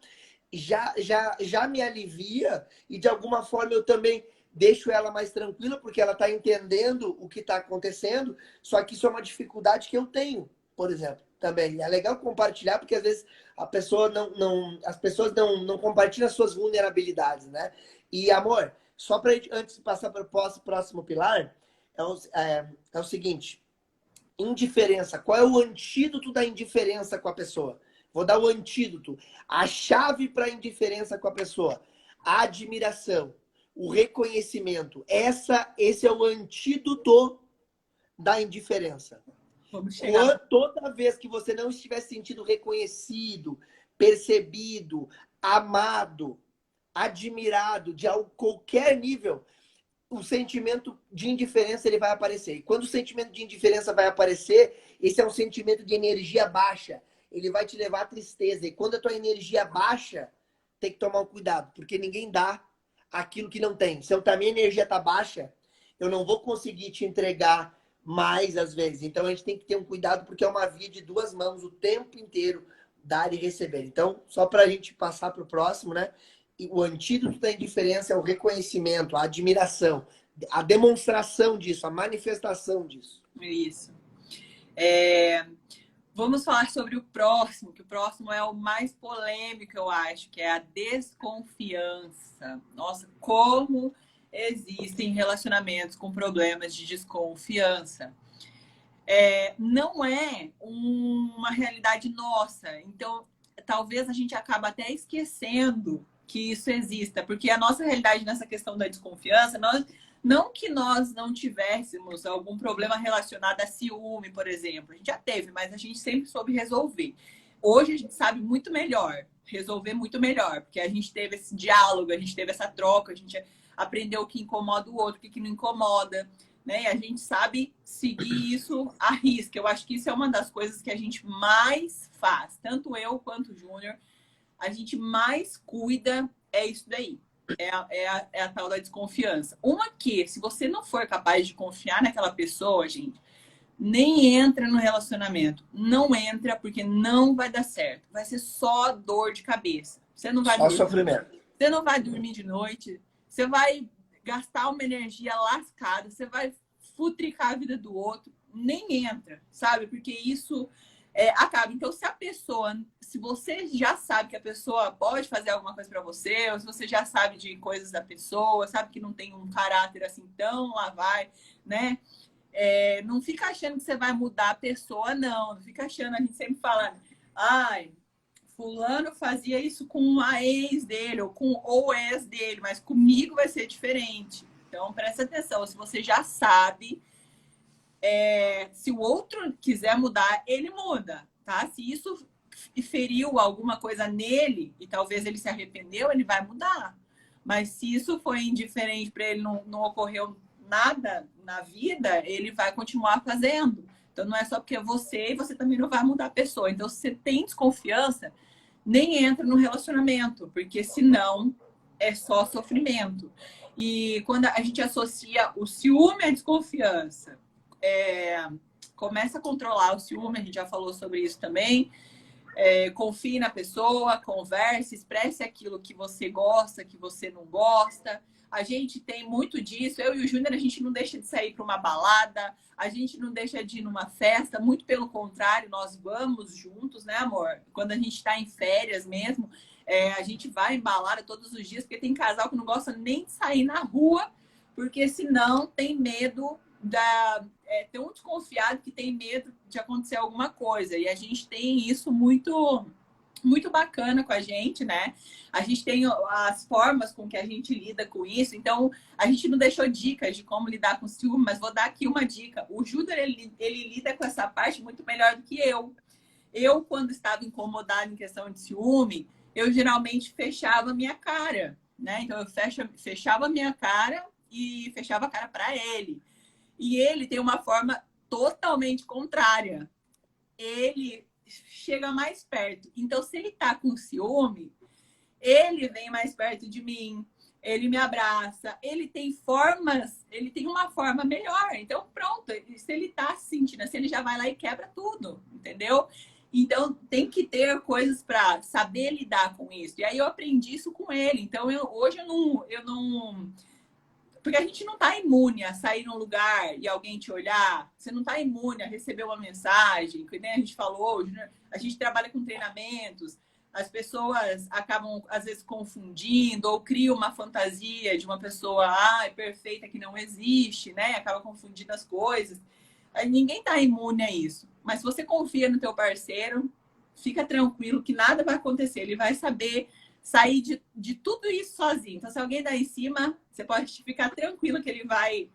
já me alivia e, de alguma forma, eu também deixo ela mais tranquila, porque ela está entendendo o que está acontecendo, só que isso é uma dificuldade que eu tenho, por exemplo, também. É legal compartilhar, porque às vezes as pessoas não compartilham as suas vulnerabilidades, né? E, amor, só para antes de passar para o próximo pilar, é o seguinte, indiferença. Qual é o antídoto da indiferença com a pessoa? Vou dar o antídoto. A chave para a indiferença com a pessoa. A admiração. O reconhecimento. Esse é o antídoto da indiferença. Vamos chegar. Toda vez que você não estiver se sentindo reconhecido, percebido, amado, admirado de qualquer nível, o sentimento de indiferença ele vai aparecer. E quando o sentimento de indiferença vai aparecer, esse é um sentimento de energia baixa. Ele vai te levar à tristeza. E quando a tua energia baixa, tem que tomar um cuidado, porque ninguém dá aquilo que não tem. Se a minha energia tá baixa, eu não vou conseguir te entregar mais às vezes. Então a gente tem que ter um cuidado, porque é uma via de duas mãos o tempo inteiro, dar e receber. Então, só para a gente passar para o próximo, né? E o antídoto da indiferença é o reconhecimento, a admiração, a demonstração disso, a manifestação disso. Isso. Vamos falar sobre o próximo, que o próximo é o mais polêmico, eu acho, que é a desconfiança. Nossa, como existem relacionamentos com problemas de desconfiança. Não é uma uma realidade nossa. Então, talvez a gente acabe até esquecendo que isso exista, porque a nossa realidade nessa questão da desconfiança, não que nós não tivéssemos algum problema relacionado a ciúme, por exemplo. A gente já teve, mas a gente sempre soube resolver. Hoje a gente sabe muito melhor, resolver muito melhor, porque a gente teve esse diálogo, a gente teve essa troca, a gente aprendeu o que incomoda o outro, o que não incomoda, né? E a gente sabe seguir isso à risca. Eu acho que isso é uma das coisas que a gente mais faz, tanto eu quanto o Júnior. A gente mais cuida é isso daí. É a tal da desconfiança. Uma que, se você não for capaz de confiar naquela pessoa, gente, nem entra no relacionamento. Não entra porque não vai dar certo. Vai ser só dor de cabeça. Você não vai Só dormir. sofrimento. Você não vai dormir de noite. Você vai gastar uma energia lascada. Você vai futricar a vida do outro. Nem entra, sabe? Porque isso acaba. Então, se você já sabe que a pessoa pode fazer alguma coisa para você, ou se você já sabe de coisas da pessoa, sabe que não tem um caráter assim tão lá vai, né? Não fica achando que você vai mudar a pessoa, não. Não fica achando, a gente sempre fala, ai, fulano fazia isso com a ex dele, ou com o ex dele, mas comigo vai ser diferente. Então, presta atenção, se você já sabe, se o outro quiser mudar, ele muda, tá? Se isso feriu alguma coisa nele, e talvez ele se arrependeu, ele vai mudar. Mas se isso foi indiferente para ele, não ocorreu nada na vida, ele vai continuar fazendo. Então, não é só porque é você e você também não vai mudar a pessoa. Então, se você tem desconfiança, nem entra no relacionamento, porque senão é só sofrimento. E quando a gente associa o ciúme à desconfiança, começa a controlar o ciúme, a gente já falou sobre isso também. Confie na pessoa, converse, expresse aquilo que você gosta, que você não gosta. A gente tem muito disso. Eu e o Júnior, a gente não deixa de sair para uma balada, a gente não deixa de ir numa festa, muito pelo contrário, nós vamos juntos, né, amor? Quando a gente está em férias mesmo, a gente vai em balada todos os dias, porque tem casal que não gosta nem de sair na rua, porque senão tem medo tem um desconfiado que tem medo de acontecer alguma coisa. E a gente tem isso muito, muito bacana com a gente, né? A gente tem as formas com que a gente lida com isso. Então, a gente não deixou dicas de como lidar com o ciúme, mas vou dar aqui uma dica. O Júnior, ele lida com essa parte muito melhor do que eu. Eu, quando estava incomodada em questão de ciúme, eu geralmente fechava a minha cara, né? Então, eu fechava a minha cara e fechava a cara para ele. E ele tem uma forma totalmente contrária. Ele chega mais perto. Então, se ele tá com ciúme, ele vem mais perto de mim, ele me abraça, ele tem uma forma melhor. Então, pronto, se ele tá sentindo assim, ele já vai lá e quebra tudo, entendeu? Então, tem que ter coisas para saber lidar com isso. E aí eu aprendi isso com ele. Então, hoje eu não porque a gente não está imune a sair num lugar e alguém te olhar. Você não está imune a receber uma mensagem. Que nem a gente falou, a gente trabalha com treinamentos. As pessoas acabam, às vezes, confundindo ou criam uma fantasia de uma pessoa perfeita que não existe, né? Acaba confundindo as coisas. Ninguém está imune a isso. Mas se você confia no teu parceiro, fica tranquilo que nada vai acontecer. Ele vai saber sair de tudo isso sozinho. Então, se alguém dá em cima, você pode ficar tranquilo que ele vai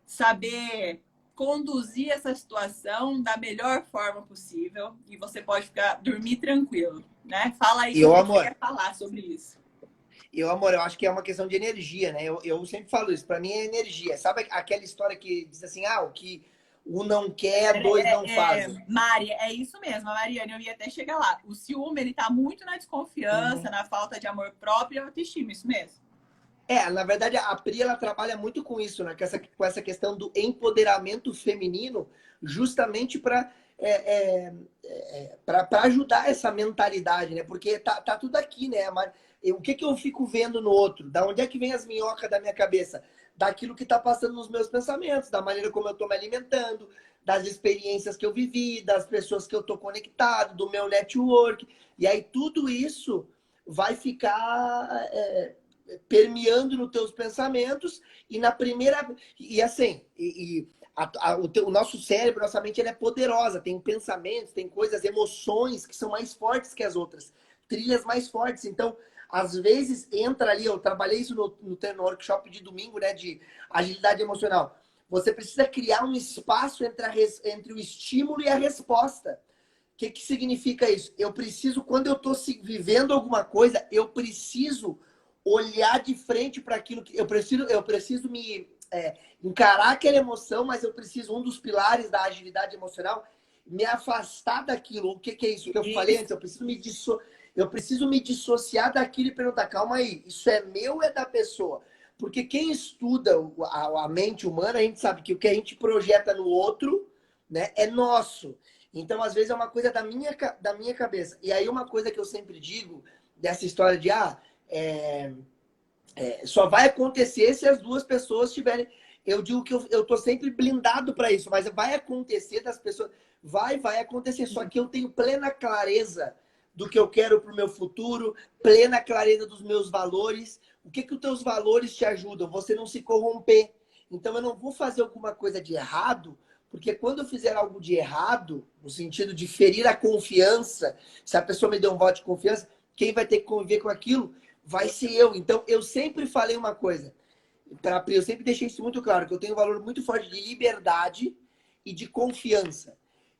saber conduzir essa situação da melhor forma possível e você pode dormir tranquilo, né? Fala aí o que você quer falar sobre isso. Eu acho que é uma questão de energia, né? Eu sempre falo isso, para mim é energia. Sabe aquela história que diz assim, o que um não quer, dois não fazem. Mari, é isso mesmo, a Mariane, eu ia até chegar lá. O ciúme, ele tá muito na desconfiança, na falta de amor próprio e autoestima, isso mesmo. Na verdade, a Pri, ela trabalha muito com isso, né? Com essa questão do empoderamento feminino, justamente para ajudar essa mentalidade, né? Porque tá tudo aqui, né? O que eu fico vendo no outro? Da onde é que vem as minhocas da minha cabeça? Daquilo que está passando nos meus pensamentos, da maneira como eu estou me alimentando, das experiências que eu vivi, das pessoas que eu estou conectado, do meu network. E aí tudo isso vai ficar permeando nos teus pensamentos e na primeira... E assim, O nosso cérebro, nossa mente, ela é poderosa. Tem pensamentos, tem coisas, emoções que são mais fortes que as outras. Trilhas mais fortes. Então, às vezes, entra ali, eu trabalhei isso no workshop de domingo, né? De agilidade emocional. Você precisa criar um espaço entre o estímulo e a resposta. O que significa isso? Eu preciso, quando eu estou vivendo alguma coisa, eu preciso olhar de frente para aquilo que eu preciso me encarar aquela emoção, mas eu preciso, um dos pilares da agilidade emocional, me afastar daquilo. O que é isso que eu falei antes? Eu preciso me dissociar daquilo e perguntar, calma aí, isso é meu ou é da pessoa? Porque quem estuda a mente humana, a gente sabe que o que a gente projeta no outro, né, é nosso. Então, às vezes, é uma coisa da minha cabeça. E aí, uma coisa que eu sempre digo, dessa história de, só vai acontecer se as duas pessoas tiverem... Eu digo que eu tô sempre blindado para isso, mas vai acontecer das pessoas... Vai acontecer. Só que eu tenho plena clareza do que eu quero para o meu futuro, plena clareza dos meus valores. O que os teus valores te ajudam? Você não se corromper. Então, eu não vou fazer alguma coisa de errado, porque quando eu fizer algo de errado, no sentido de ferir a confiança, se a pessoa me deu um voto de confiança, quem vai ter que conviver com aquilo vai ser eu. Então, eu sempre falei uma coisa, eu sempre deixei isso muito claro, que eu tenho um valor muito forte de liberdade e de confiança.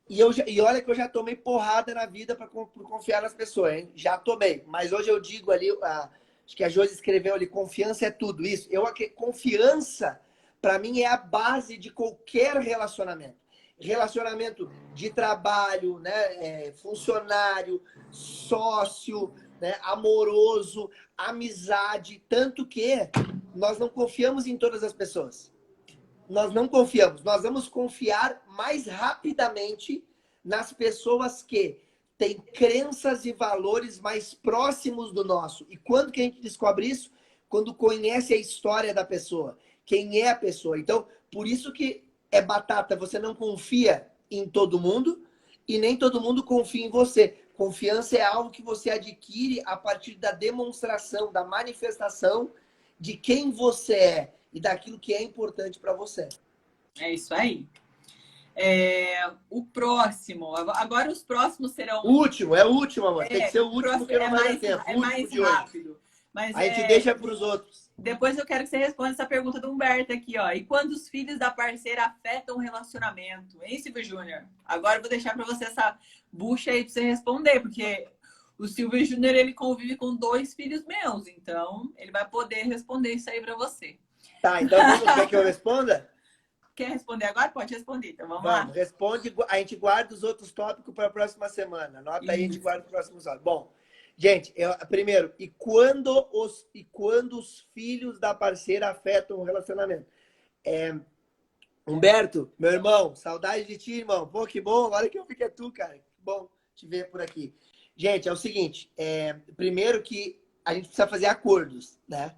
E olha que eu já tomei porrada na vida por confiar nas pessoas, hein? Já tomei. Mas hoje eu digo ali, acho que a Josi escreveu ali, confiança é tudo isso. Confiança, para mim, é a base de qualquer relacionamento. Relacionamento de trabalho, né? Funcionário, sócio, né? Amoroso, amizade. Tanto que nós não confiamos em todas as pessoas. Nós não confiamos. Nós vamos confiar mais rapidamente nas pessoas que têm crenças e valores mais próximos do nosso. E quando que a gente descobre isso? Quando conhece a história da pessoa. Quem é a pessoa. Então, por isso que é batata. Você não confia em todo mundo e nem todo mundo confia em você. Confiança é algo que você adquire a partir da demonstração, da manifestação de quem você é e daquilo que é importante para você. É isso aí. O próximo. Agora os próximos serão... O último, amor. Tem que ser o último que não vai dar tempo. É mais rápido. Mas a gente deixa para os outros. Depois eu quero que você responda essa pergunta do Humberto aqui, ó. E quando os filhos da parceira afetam o relacionamento? Hein, Silvio Júnior? Agora eu vou deixar para você essa bucha aí para você responder, porque o Silvio Júnior, ele convive com 2 filhos meus, então ele vai poder responder isso aí para você. Tá, então quer que eu responda? Quer responder agora? Pode responder, então vamos lá. Responde, a gente guarda os outros tópicos para a próxima semana. Anota aí, a gente guarda os próximos tópicos. Bom, gente, primeiro, e quando os filhos da parceira afetam o relacionamento? Humberto, meu irmão, saudade de ti, irmão. Pô, que bom, agora que eu vi que é tu, cara. Que bom te ver por aqui. Gente, é o seguinte, primeiro que a gente precisa fazer acordos, né?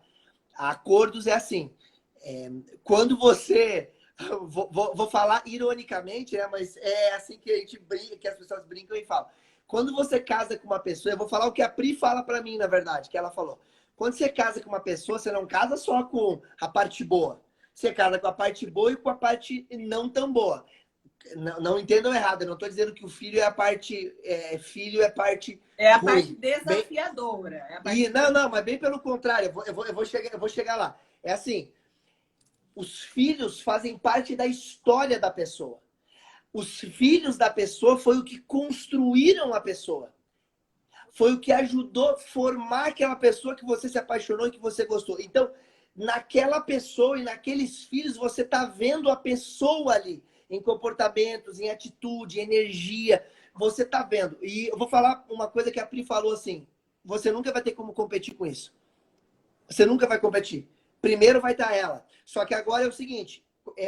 Acordos é assim, quando você... Vou falar ironicamente, né? Mas é assim que a gente brinca, que as pessoas brincam e falam. Quando você casa com uma pessoa, eu vou falar o que a Pri fala pra mim, na verdade, que ela falou. Quando você casa com uma pessoa, você não casa só com a parte boa. Você casa com a parte boa e com a parte não tão boa. Não entendam errado, eu não estou dizendo que o filho é a parte... filho é parte a ruim. parte desafiadora. Não, mas bem pelo contrário, eu vou chegar lá. É assim... Os filhos fazem parte da história da pessoa. Os filhos da pessoa foi o que construíram a pessoa. Foi o que ajudou a formar aquela pessoa que você se apaixonou e que você gostou. Então, naquela pessoa e naqueles filhos, você está vendo a pessoa ali. Em comportamentos, em atitude, em energia. Você está vendo. E eu vou falar uma coisa que a Pri falou assim. Você nunca vai ter como competir com isso. Você nunca vai competir. Primeiro vai estar ela. Só que agora é o seguinte,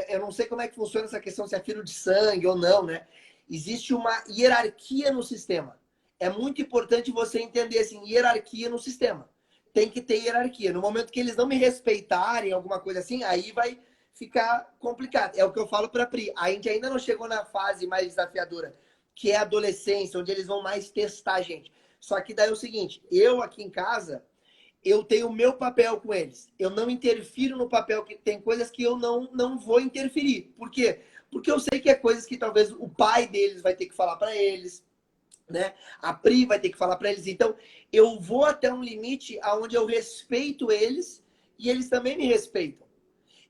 eu não sei como é que funciona essa questão, se é filho de sangue ou não, né? Existe uma hierarquia no sistema. É muito importante você entender, assim, hierarquia no sistema. Tem que ter hierarquia. No momento que eles não me respeitarem, alguma coisa assim, aí vai ficar complicado. É o que eu falo para a Pri. A gente ainda não chegou na fase mais desafiadora, que é a adolescência, onde eles vão mais testar a gente. Só que daí é o seguinte, eu aqui em casa... Eu tenho o meu papel com eles. Eu não interfiro no papel, que tem coisas que eu não vou interferir. Por quê? Porque eu sei que é coisas que talvez o pai deles vai ter que falar para eles, né? A Pri vai ter que falar para eles. Então, eu vou até um limite onde eu respeito eles e eles também me respeitam.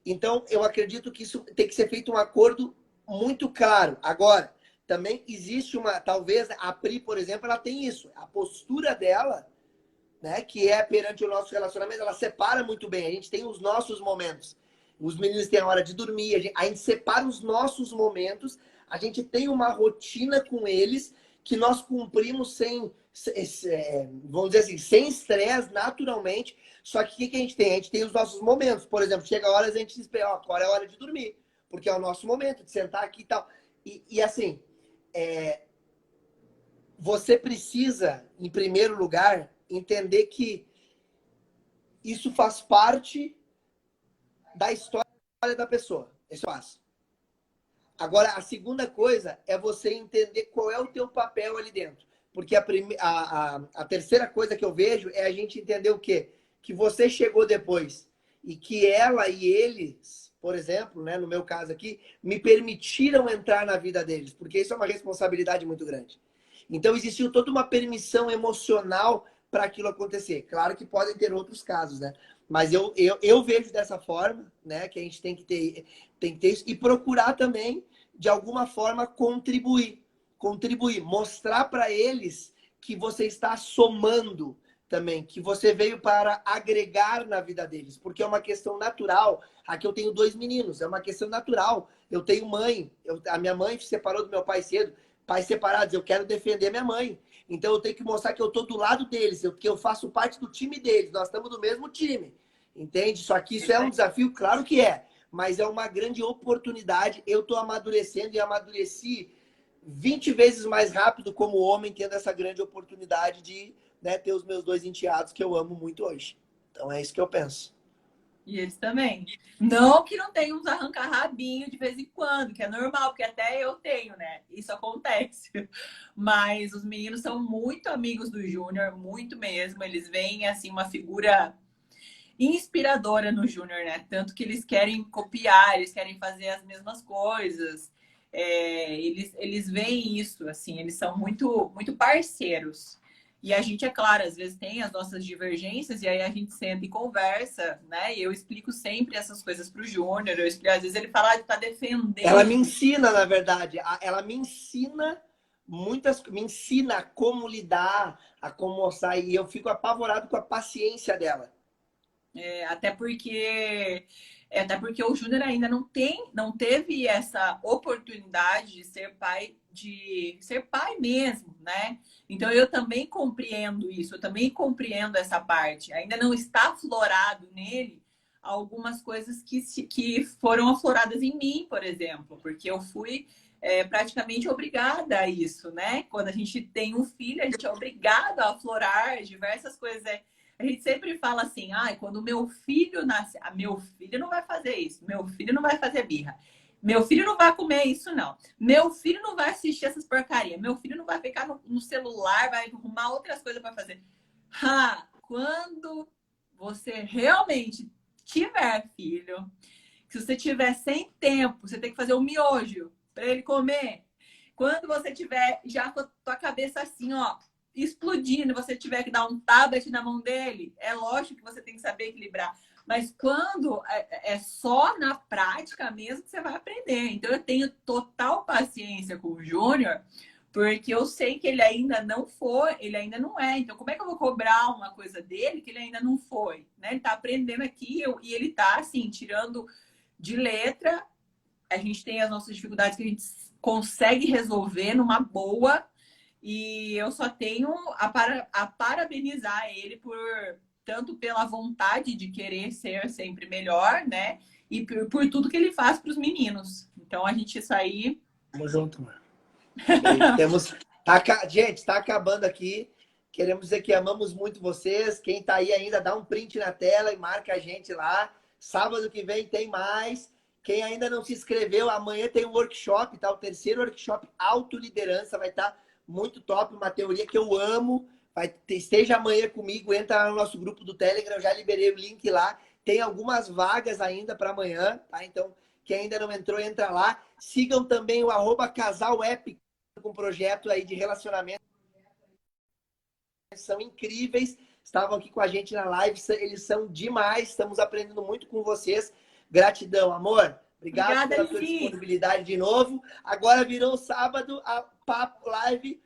Então, eu acredito que isso tem que ser feito um acordo muito claro. Agora, também existe talvez a Pri, por exemplo, ela tem isso. A postura dela, né, que é perante o nosso relacionamento, ela separa muito bem. A gente tem os nossos momentos. Os meninos têm a hora de dormir, a gente separa os nossos momentos, a gente tem uma rotina com eles que nós cumprimos vamos dizer assim, sem estresse, naturalmente. Só que o que a gente tem? A gente tem os nossos momentos. Por exemplo, chega a hora, a gente espera, agora é hora de dormir, porque é o nosso momento de sentar aqui e tal. E assim, você precisa, em primeiro lugar, entender que isso faz parte da história da pessoa. Isso faz. Agora, a segunda coisa é você entender qual é o teu papel ali dentro. Porque a terceira coisa que eu vejo é a gente entender o quê? Que você chegou depois e que ela e eles, por exemplo, né, no meu caso aqui, me permitiram entrar na vida deles. Porque isso é uma responsabilidade muito grande. Então, existiu toda uma permissão emocional para aquilo acontecer. Claro que podem ter outros casos, né? Mas eu vejo dessa forma, né? Que a gente tem que ter isso e procurar também, de alguma forma, contribuir. Mostrar para eles que você está somando também, que você veio para agregar na vida deles, porque é uma questão natural. Aqui eu tenho 2 meninos, é uma questão natural. Eu tenho mãe, a minha mãe se separou do meu pai cedo, pais separados, eu quero defender minha mãe. Então eu tenho que mostrar que eu estou do lado deles, que eu faço parte do time deles, nós estamos do mesmo time. Entende? Só que isso é um desafio, claro que é, mas é uma grande oportunidade. Eu estou amadurecendo e amadureci 20 vezes mais rápido como homem, tendo essa grande oportunidade de, né, ter os meus 2 enteados que eu amo muito hoje. Então é isso que eu penso. E eles também. Não que não tenham uns arranca-rabinho de vez em quando, que é normal, porque até eu tenho, né? Isso acontece. Mas os meninos são muito amigos do Júnior, muito mesmo. Eles veem, assim, uma figura inspiradora no Júnior, né? Tanto que eles querem copiar, eles querem fazer as mesmas coisas. Eles veem isso, assim, eles são muito, muito parceiros. E a gente, é claro, às vezes tem as nossas divergências e aí a gente senta e conversa, né? E eu explico sempre essas coisas pro Júnior. Às vezes ele fala, tá defendendo. Ela me ensina, na verdade. Ela me ensina me ensina como lidar, a como mostrar. E eu fico apavorado com a paciência dela. Até porque o Júnior ainda não teve essa oportunidade de ser pai mesmo, né? Então eu também compreendo isso, eu também compreendo essa parte. Ainda não está aflorado nele algumas coisas que foram afloradas em mim, por exemplo, porque eu fui praticamente obrigada a isso, né? Quando a gente tem um filho, a gente é obrigado a aflorar diversas coisas. A gente sempre fala assim, quando meu filho nasce, meu filho não vai fazer isso, meu filho não vai fazer birra, meu filho não vai comer isso, não. Meu filho não vai assistir essas porcarias, meu filho não vai ficar no celular, vai arrumar outras coisas para fazer. Quando você realmente tiver filho, se você tiver sem tempo, você tem que fazer um miojo para ele comer. Quando você tiver já com a tua cabeça assim, ó, explodindo, você tiver que dar um tablet na mão dele, é lógico que você tem que saber equilibrar. Mas quando é só na prática mesmo que você vai aprender. Então eu tenho total paciência com o Júnior, porque eu sei que ele ainda não foi, ele ainda não é. Então como é que eu vou cobrar uma coisa dele que ele ainda não foi? Né? Ele tá aprendendo aqui e ele tá assim, tirando de letra. A gente tem as nossas dificuldades que a gente consegue resolver numa boa. E eu só tenho a parabenizar ele tanto pela vontade de querer ser sempre melhor, né? E por tudo que ele faz para os meninos. Então a gente isso aí. Tamo junto, mano. Gente, tá acabando aqui. Queremos dizer que amamos muito vocês. Quem tá aí ainda, dá um print na tela e marca a gente lá. Sábado que vem tem mais. Quem ainda não se inscreveu, amanhã tem um workshop, tá? O terceiro workshop Autoliderança vai estar muito top, uma teoria que eu amo. Esteja amanhã comigo, entra no nosso grupo do Telegram, eu já liberei o link lá. Tem algumas vagas ainda para amanhã, tá? Então, que ainda não entrou, entra lá. Sigam também o @casal_épico, com um projeto aí de relacionamento. São incríveis. Estavam aqui com a gente na live. Eles são demais. Estamos aprendendo muito com vocês. Gratidão, amor. Obrigado pela sua disponibilidade de novo. Agora virou sábado, a Papo Live